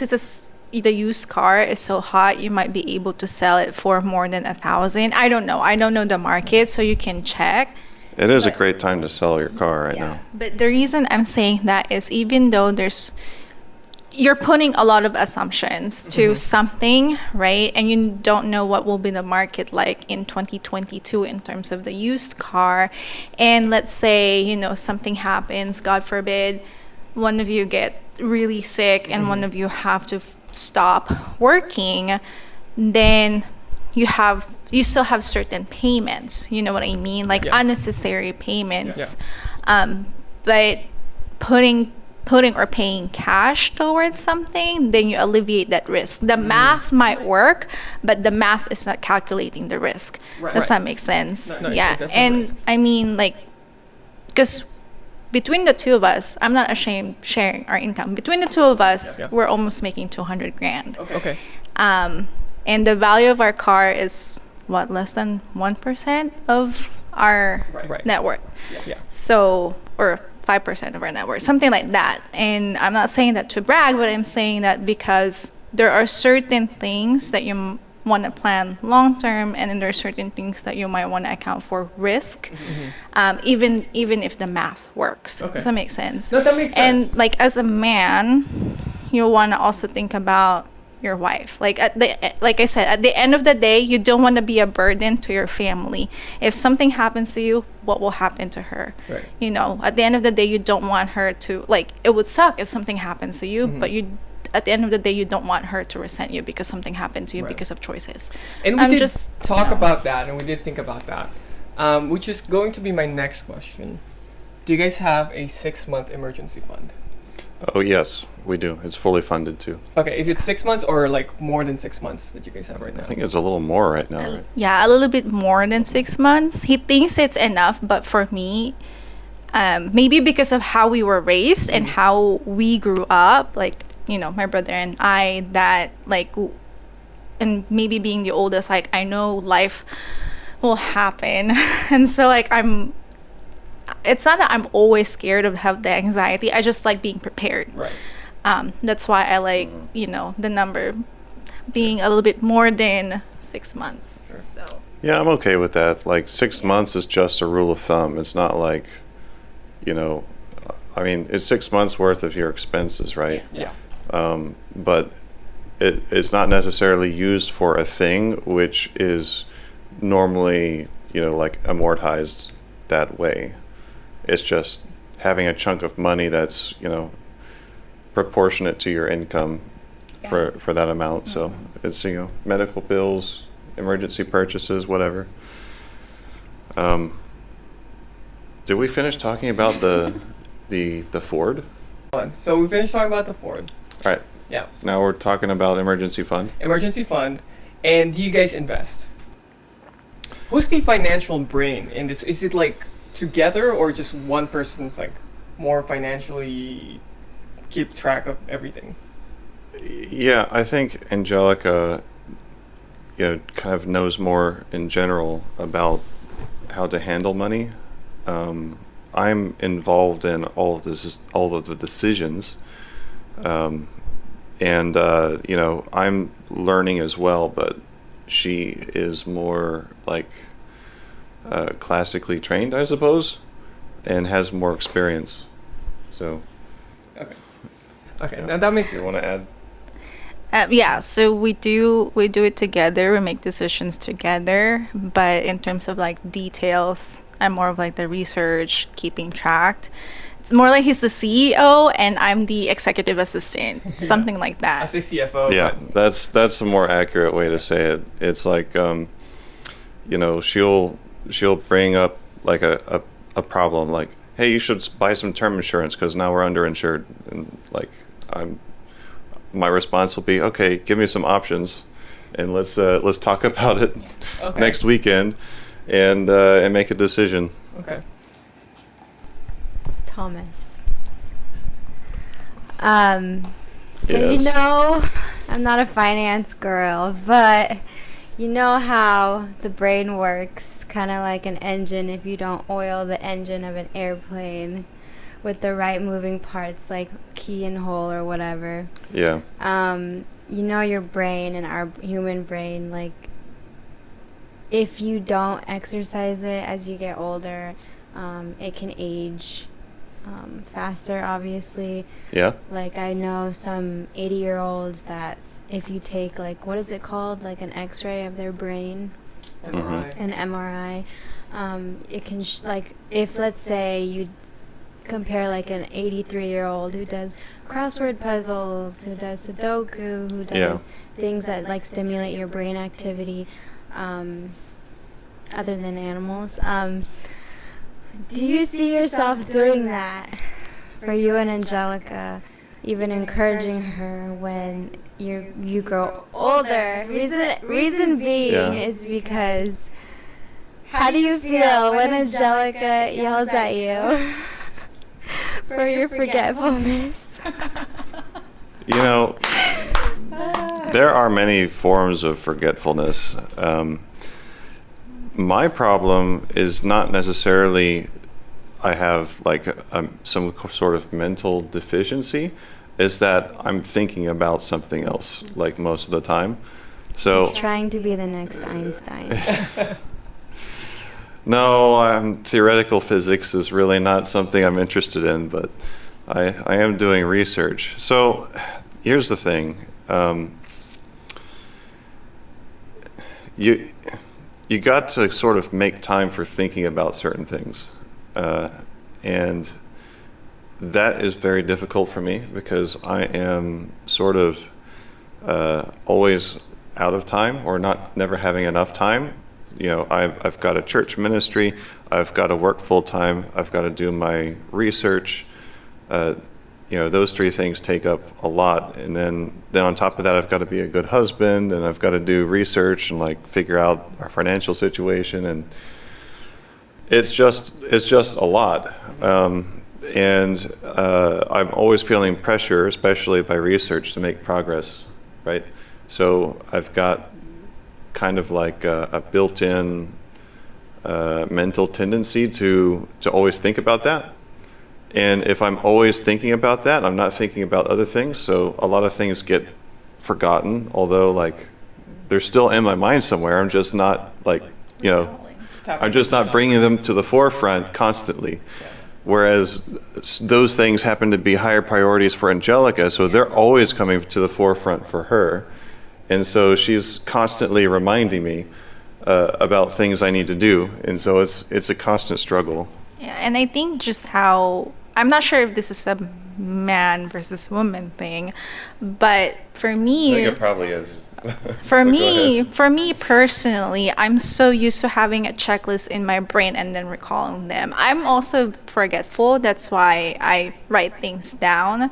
the used car is so hot, you might be able to sell it for more than 1,000. I don't know the market, so you can check. It is a great time to sell your car right now. But the reason I'm saying that is, even though you're putting a lot of assumptions to something, right? And you don't know what will be the market like in 2022 in terms of the used car. And let's say, something happens, God forbid, one of you get really sick and one of you have to stop working, then you still have certain payments, you know what I mean, like unnecessary payments. But putting or paying cash towards something, then you alleviate that risk. The math might work, but the math is not calculating the risk. Does that make sense? No, and I mean, like, because between the two of us, I'm not ashamed sharing our income. Between the two of us, we're almost making $200,000. Okay. And the value of our car is less than 1% of our net worth. So, or 5% of our net worth, something like that. And I'm not saying that to brag, but I'm saying that because there are certain things that you want to plan long term, and then there are certain things that you might want to account for risk, even if the math works. Does that make sense? No, that makes sense. And like, as a man, you want to also think about your wife. Like I said, at the end of the day, you don't want to be a burden to your family. If something happens to you, what will happen to her? Right. At the end of the day, you don't want her to, like, it would suck if something happens to you, but at the end of the day, you don't want her to resent you because something happened to you because of choices. And we did talk about that, and we did think about that, which is going to be my next question. Do you guys have a 6-month emergency fund? Oh, yes, we do. It's fully funded too. Okay, is it 6 months or like more than 6 months that you guys have right now? I think it's a little more right now, right? Yeah, a little bit more than 6 months. He thinks it's enough, but for me, maybe because of how we were raised and how we grew up, like, my brother and I, that like, and maybe being the oldest, like, I know life will happen. And so like, it's not that I'm always scared of have the anxiety. I just like being prepared. Right. That's why I like, the number being a little bit more than 6 months. Sure. So. Yeah, I'm okay with that. Like 6 months is just a rule of thumb. It's not like, it's 6 months worth of your expenses, right? Yeah. But it's not necessarily used for a thing which is normally, like amortized that way. It's just having a chunk of money that's, proportionate to your income for that amount. So it's, medical bills, emergency purchases, whatever. Did we finish talking about the Ford? So we finished talking about the Ford. All right. Yeah. Now we're talking about emergency fund. Emergency fund. And do you guys invest? Who's the financial brain in this? Is it like together, or just one person's like more financially keep track of everything? Yeah, I think Angelica, kind of knows more in general about how to handle money. I'm involved in all of the decisions, and I'm learning as well. But she is more like classically trained, I suppose, and has more experience. So. Okay. Now that makes sense. You want to add? So we do it together. We make decisions together. But in terms of like details, I'm more of like the research, keeping track. It's more like he's the CEO and I'm the executive assistant, something like that. I say CFO. Yeah, that's a more accurate way to say it. It's like, she'll bring up like a problem, like, hey, you should buy some term insurance because now we're underinsured, and like my response will be, okay, give me some options, and let's talk about it Okay. next weekend, and make a decision. Okay. Thomas. So Yes. I'm not a finance girl, but you know how the brain works, kind of like an engine. If you don't oil the engine of an airplane with the right moving parts, like key and hole or whatever. Yeah. Your brain and our human brain, like, if you don't exercise it as you get older, it can age faster, obviously. Yeah. Like, I know some 80-year-olds that if you take, like, what is it called? Like an x-ray of their brain, MRI. an MRI, it can, if, let's say, you compare, like, an 83-year-old who does crossword puzzles, who does Sudoku, who does things that, like, stimulate your brain activity, other than animals. Do you see yourself doing that for you and Angelica, even encouraging her when you grow older? Reason being is because, how do you feel when Angelica yells at you for your forgetfulness? There are many forms of forgetfulness. My problem is not necessarily I have like some sort of mental deficiency, is that I'm thinking about something else like most of the time. So He's trying to be the next Einstein. no, theoretical physics is really not something I'm interested in, but I am doing research. So here's the thing. You got to sort of make time for thinking about certain things. And that is very difficult for me because I am sort of always out of time or never having enough time. I've got a church ministry, I've got to work full time, I've got to do my research. Those three things take up a lot, and then on top of that, I've got to be a good husband, and I've got to do research and like figure out our financial situation, and it's just a lot. And I'm always feeling pressure, especially by research, to make progress, right? So I've got kind of like a built-in mental tendency to always think about that. And if I'm always thinking about that, I'm not thinking about other things. So a lot of things get forgotten, although like they're still in my mind somewhere. I'm just not I'm just not bringing them to the forefront constantly. Whereas those things happen to be higher priorities for Angelica, so they're always coming to the forefront for her. And so she's constantly reminding me about things I need to do. And so it's a constant struggle. Yeah, and I think just how, I'm not sure if this is a man versus woman thing, but for me, I think it probably is. For But go me, ahead. for me personally, I'm so used to having a checklist in my brain and then recalling them. I'm also forgetful. That's why I write things down.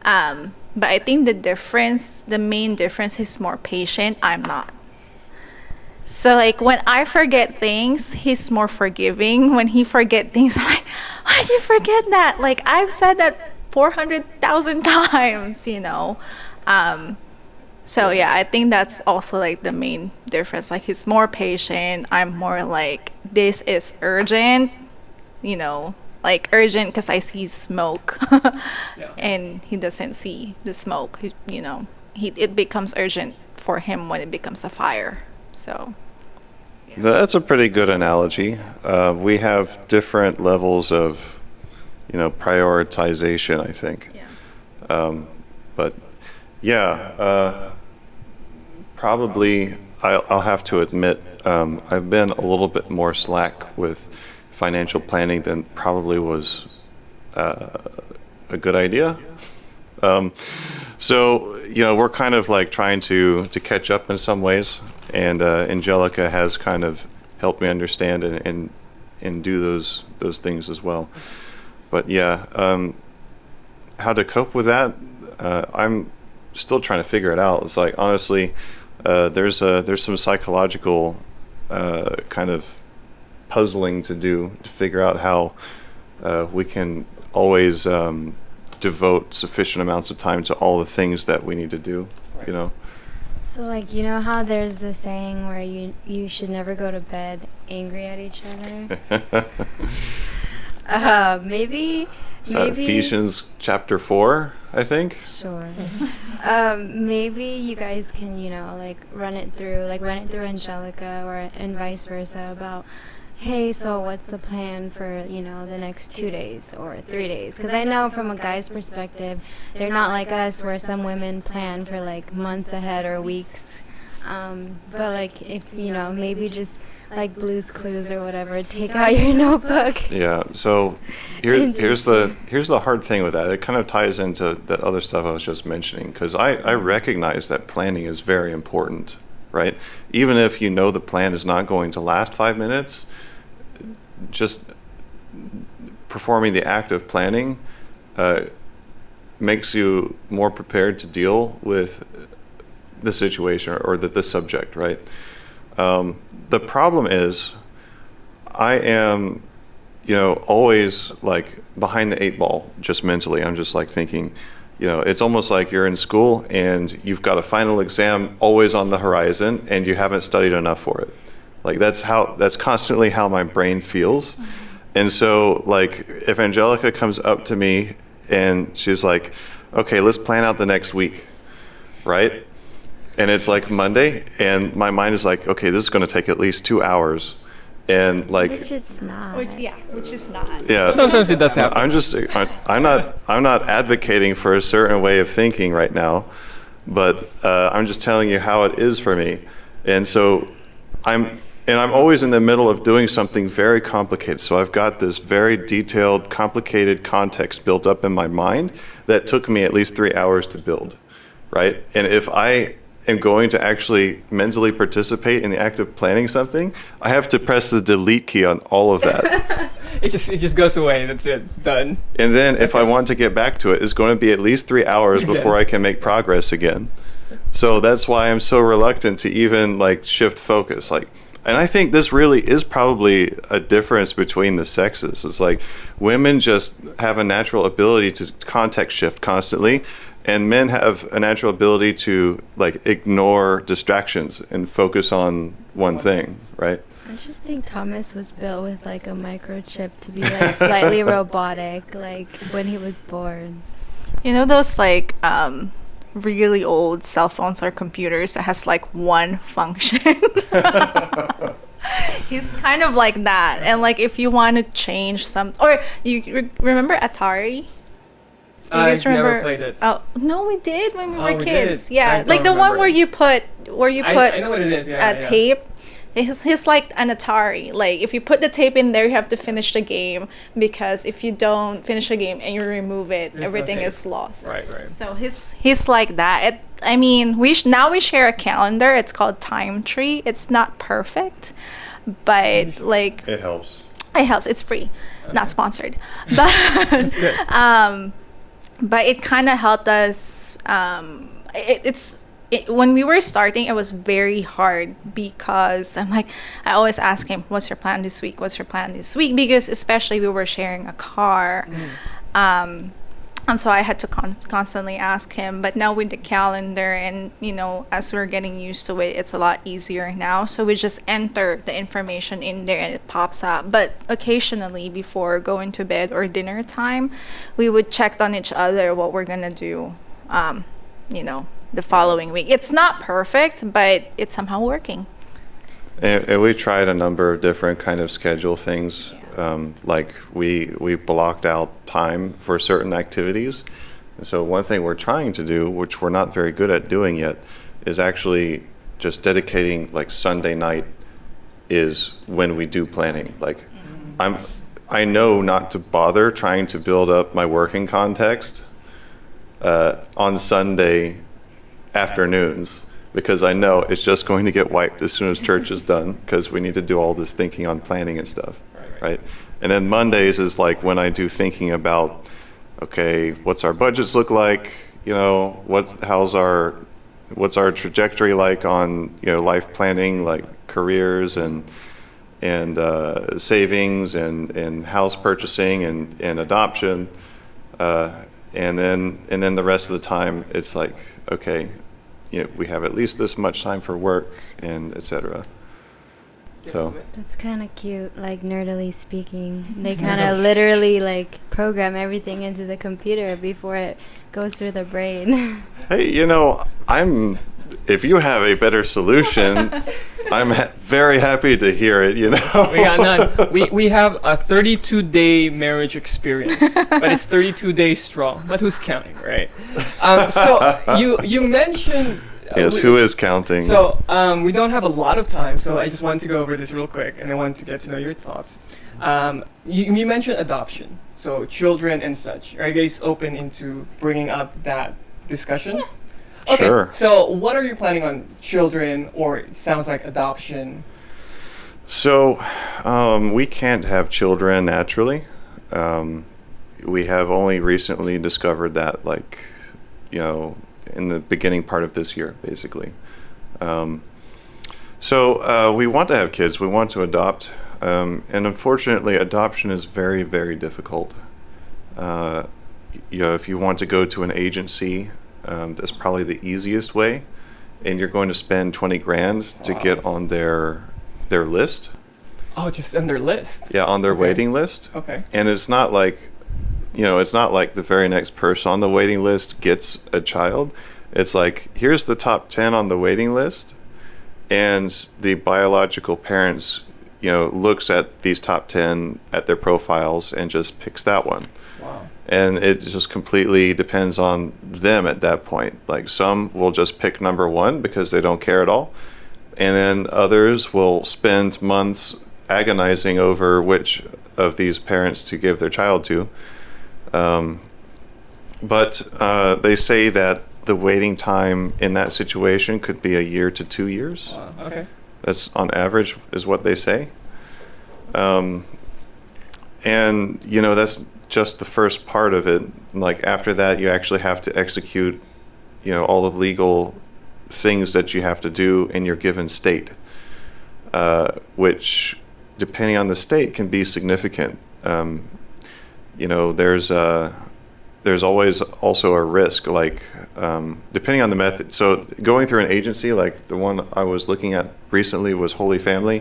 But I think the main difference is more patient. I'm not. So like when I forget things, he's more forgiving. When he forget things, I'm like, why'd you forget that? Like I've said that 400,000 times, So yeah, I think that's also like the main difference. Like he's more patient. I'm more like, this is urgent, like urgent because I see smoke and he doesn't see the smoke. It becomes urgent for him when it becomes a fire. So That's a pretty good analogy. We have different levels of, prioritization, I think. yeah. But yeah, probably I'll have to admit I've been a little bit more slack with financial planning than probably was a good idea. So we're kind of like trying to catch up in some ways, and Angelica has kind of helped me understand and do those things as well. But yeah, how to cope with that? I'm still trying to figure it out. It's like, honestly, there's some psychological kind of puzzling to do to figure out how we can always devote sufficient amounts of time to all the things that we need to do, you know. So, like, you know how there's the saying where you should never go to bed angry at each other? Maybe Is that Ephesians chapter 4, I think? Sure. Maybe you guys can, like run it through Angelica and vice versa about, hey, so what's the plan for, the next 2 days or 3 days? Because I know from a guy's perspective, they're not like us where some women plan for like months ahead or weeks. But like if, maybe just like Blue's Clues or whatever, take out your notebook. Yeah, so here's the hard thing with that. It kind of ties into that other stuff I was just mentioning, because I recognize that planning is very important, right? Even if you know the plan is not going to last 5 minutes, just performing the act of planning makes you more prepared to deal with the situation or the subject, right? The problem is I am, always like behind the 8 ball, just mentally. I'm just like thinking, it's almost like you're in school and you've got a final exam always on the horizon and you haven't studied enough for it. Like that's constantly how my brain feels. And so like if Angelica comes up to me and she's like, okay, let's plan out the next week, right? And it's like Monday, and my mind is like, okay, this is going to take at least 2 hours, and like, which it's not. Which is not. Yeah. Sometimes it does happen. I'm not advocating for a certain way of thinking right now, but I'm just telling you how it is for me, and so I'm always in the middle of doing something very complicated. So I've got this very detailed, complicated context built up in my mind that took me at least 3 hours to build, right? And if I am going to actually mentally participate in the act of planning something, I have to press the delete key on all of that. It just goes away. That's it. It's done. And then if I want to get back to it, it's going to be at least 3 hours before I can make progress again. So that's why I'm so reluctant to even like shift focus. And I think this really is probably a difference between the sexes. It's like women just have a natural ability to context shift constantly, and men have a natural ability to like ignore distractions and focus on one thing, right? I just think Thomas was built with like a microchip to be like slightly robotic, like when he was born. You know those like really old cell phones or computers that has like one function? He's kind of like that. And like if you want to change some, or you remember Atari? I never played it. Oh no, we did when we were we kids. did? Yeah, I like the don't one remember where it. you put I know what it is. Yeah, yeah. tape. He's like an Atari. Like if you put the tape in there, you have to finish the game, because if you don't finish the game and you remove it, There's everything no is lost. Right. So he's like that. We share a calendar. It's called Time Tree. It's not perfect, but like It helps. it helps. It's free, not sponsored, but That's good. but it kind of helped us. When we were starting, it was very hard, because I always ask him, what's your plan this week? What's your plan this week? Because especially we were sharing a car. And so I had to constantly ask him. But now with the calendar and, as we're getting used to it, it's a lot easier now. So we just enter the information in there and it pops up. But occasionally before going to bed or dinner time, we would check on each other what we're going to do, the following week. It's not perfect, but it's somehow working. And we tried a number of different kind of schedule things. Like we blocked out time for certain activities. And so one thing we're trying to do, which we're not very good at doing yet, is actually just dedicating like Sunday night is when we do planning. Like I know not to bother trying to build up my working context on Sunday afternoons, because I know it's just going to get wiped as soon as church is done, because we need to do all this thinking on planning and stuff, right? And then Mondays is like when I do thinking about, okay, what's our budgets look like? How's our what's our trajectory like on life planning, like careers and savings and house purchasing and adoption, and then the rest of the time it's like, okay, we have at least this much time for work and etc. So That's kind of cute, like nerdily speaking. They kind of literally like program everything into the computer before it goes through the brain. hey, if you have a better solution, I'm very happy to hear it. We got none. We have a 32-day marriage experience, but it's 32 days strong. But who's counting, right? So you mentioned. Yes, who is counting? So we don't have a lot of time, so I just wanted to go over this real quick, and I wanted to get to know your thoughts. You mentioned adoption, so children and such. Are you guys open into bringing up that discussion? Yeah. Okay, sure. so what are you planning on, children, or it sounds like adoption? So we can't have children naturally. We have only recently discovered that, in the beginning part of this year, basically. So we want to have kids. We want to adopt. And unfortunately, adoption is very, very difficult. If you want to go to an agency, that's probably the easiest way. And you're going to spend 20 grand to get on their list. Oh, just on their list? Yeah, on their waiting list. Okay. And it's not like, it's not like the very next person on the waiting list gets a child. It's like, here's the top 10 on the waiting list, and the biological parents, looks at these top 10 at their profiles and just picks that one. Wow. And it just completely depends on them at that point. Like, some will just pick number 1 because they don't care at all, and then others will spend months agonizing over which of these parents to give their child to. But they say that the waiting time in that situation could be a year to 2 years. Wow. Okay. That's on average is what they say. And that's just the first part of it. Like, after that, you actually have to execute, all the legal things that you have to do in your given state, which, depending on the state, can be significant. There's always also a risk, like, depending on the method. So going through an agency, like the one I was looking at recently was Holy Family,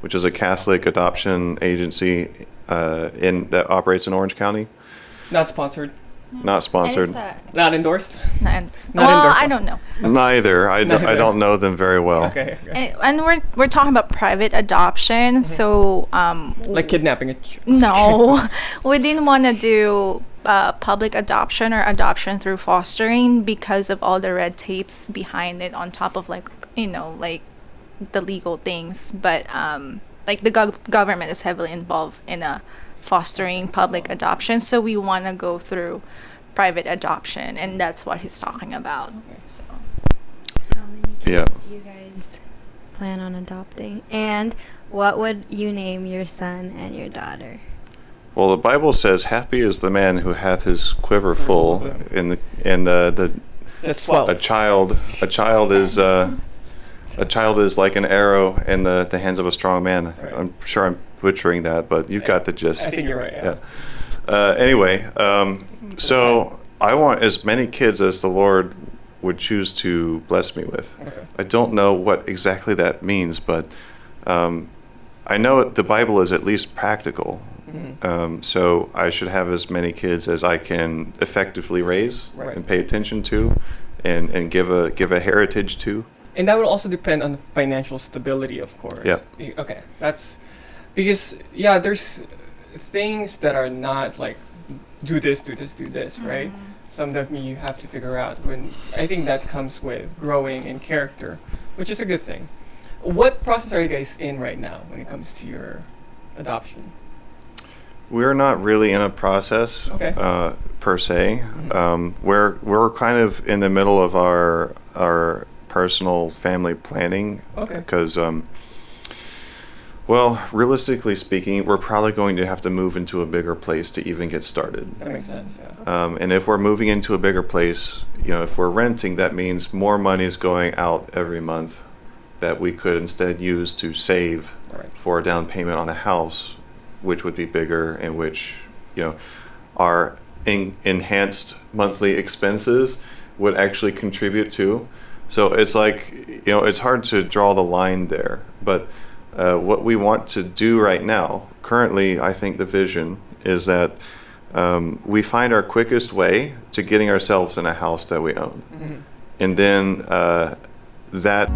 which is a Catholic adoption agency that operates in Orange County. Not sponsored. Not sponsored. Not endorsed. Not Not endorsed. I don't know. Neither. I don't know them very well. Okay. And we're talking about private adoption, so Like kidnapping no, we didn't want to do public adoption or adoption through fostering because of all the red tapes behind it, on top of like the legal things. But the government is heavily involved in fostering public adoption, so we want to go through private adoption, and that's what he's talking about. So. How many kids do you guys plan on adopting? And what would you name your son and your daughter? Well, the Bible says, "Happy is the man who hath his quiver full." That's 12. A child is like an arrow in the hands of a strong man. Right. I'm sure I'm butchering that, but you got the gist. I think you're right. Yeah. Anyway, so I want as many kids as the Lord would choose to bless me with. Okay. I don't know what exactly that means, but I know the Bible is at least practical. Mm-hmm. So I should have as many kids as I can effectively raise and pay attention to, and give a heritage to. And that would also depend on the financial stability, of course. Yeah. Okay. That's because there's things that are not like do this, right? Some of them you have to figure out. When I think that comes with growing in character, which is a good thing. What process are you guys in right now when it comes to your adoption? We're not really in a process per se. Mm-hmm. We're kind of in the middle of our personal family planning, because Well, realistically speaking, we're probably going to have to move into a bigger place to even get started. That makes sense. Yeah. And if we're moving into a bigger place, if we're renting, that means more money is going out every month that we could instead use to save Right. for a down payment on a house, which would be bigger and which, our enhanced monthly expenses would actually contribute to. So it's like, it's hard to draw the line there. But what we want to do right now, currently, I think the vision is that we find our quickest way to getting ourselves in a house that we own. Mm-hmm. And then that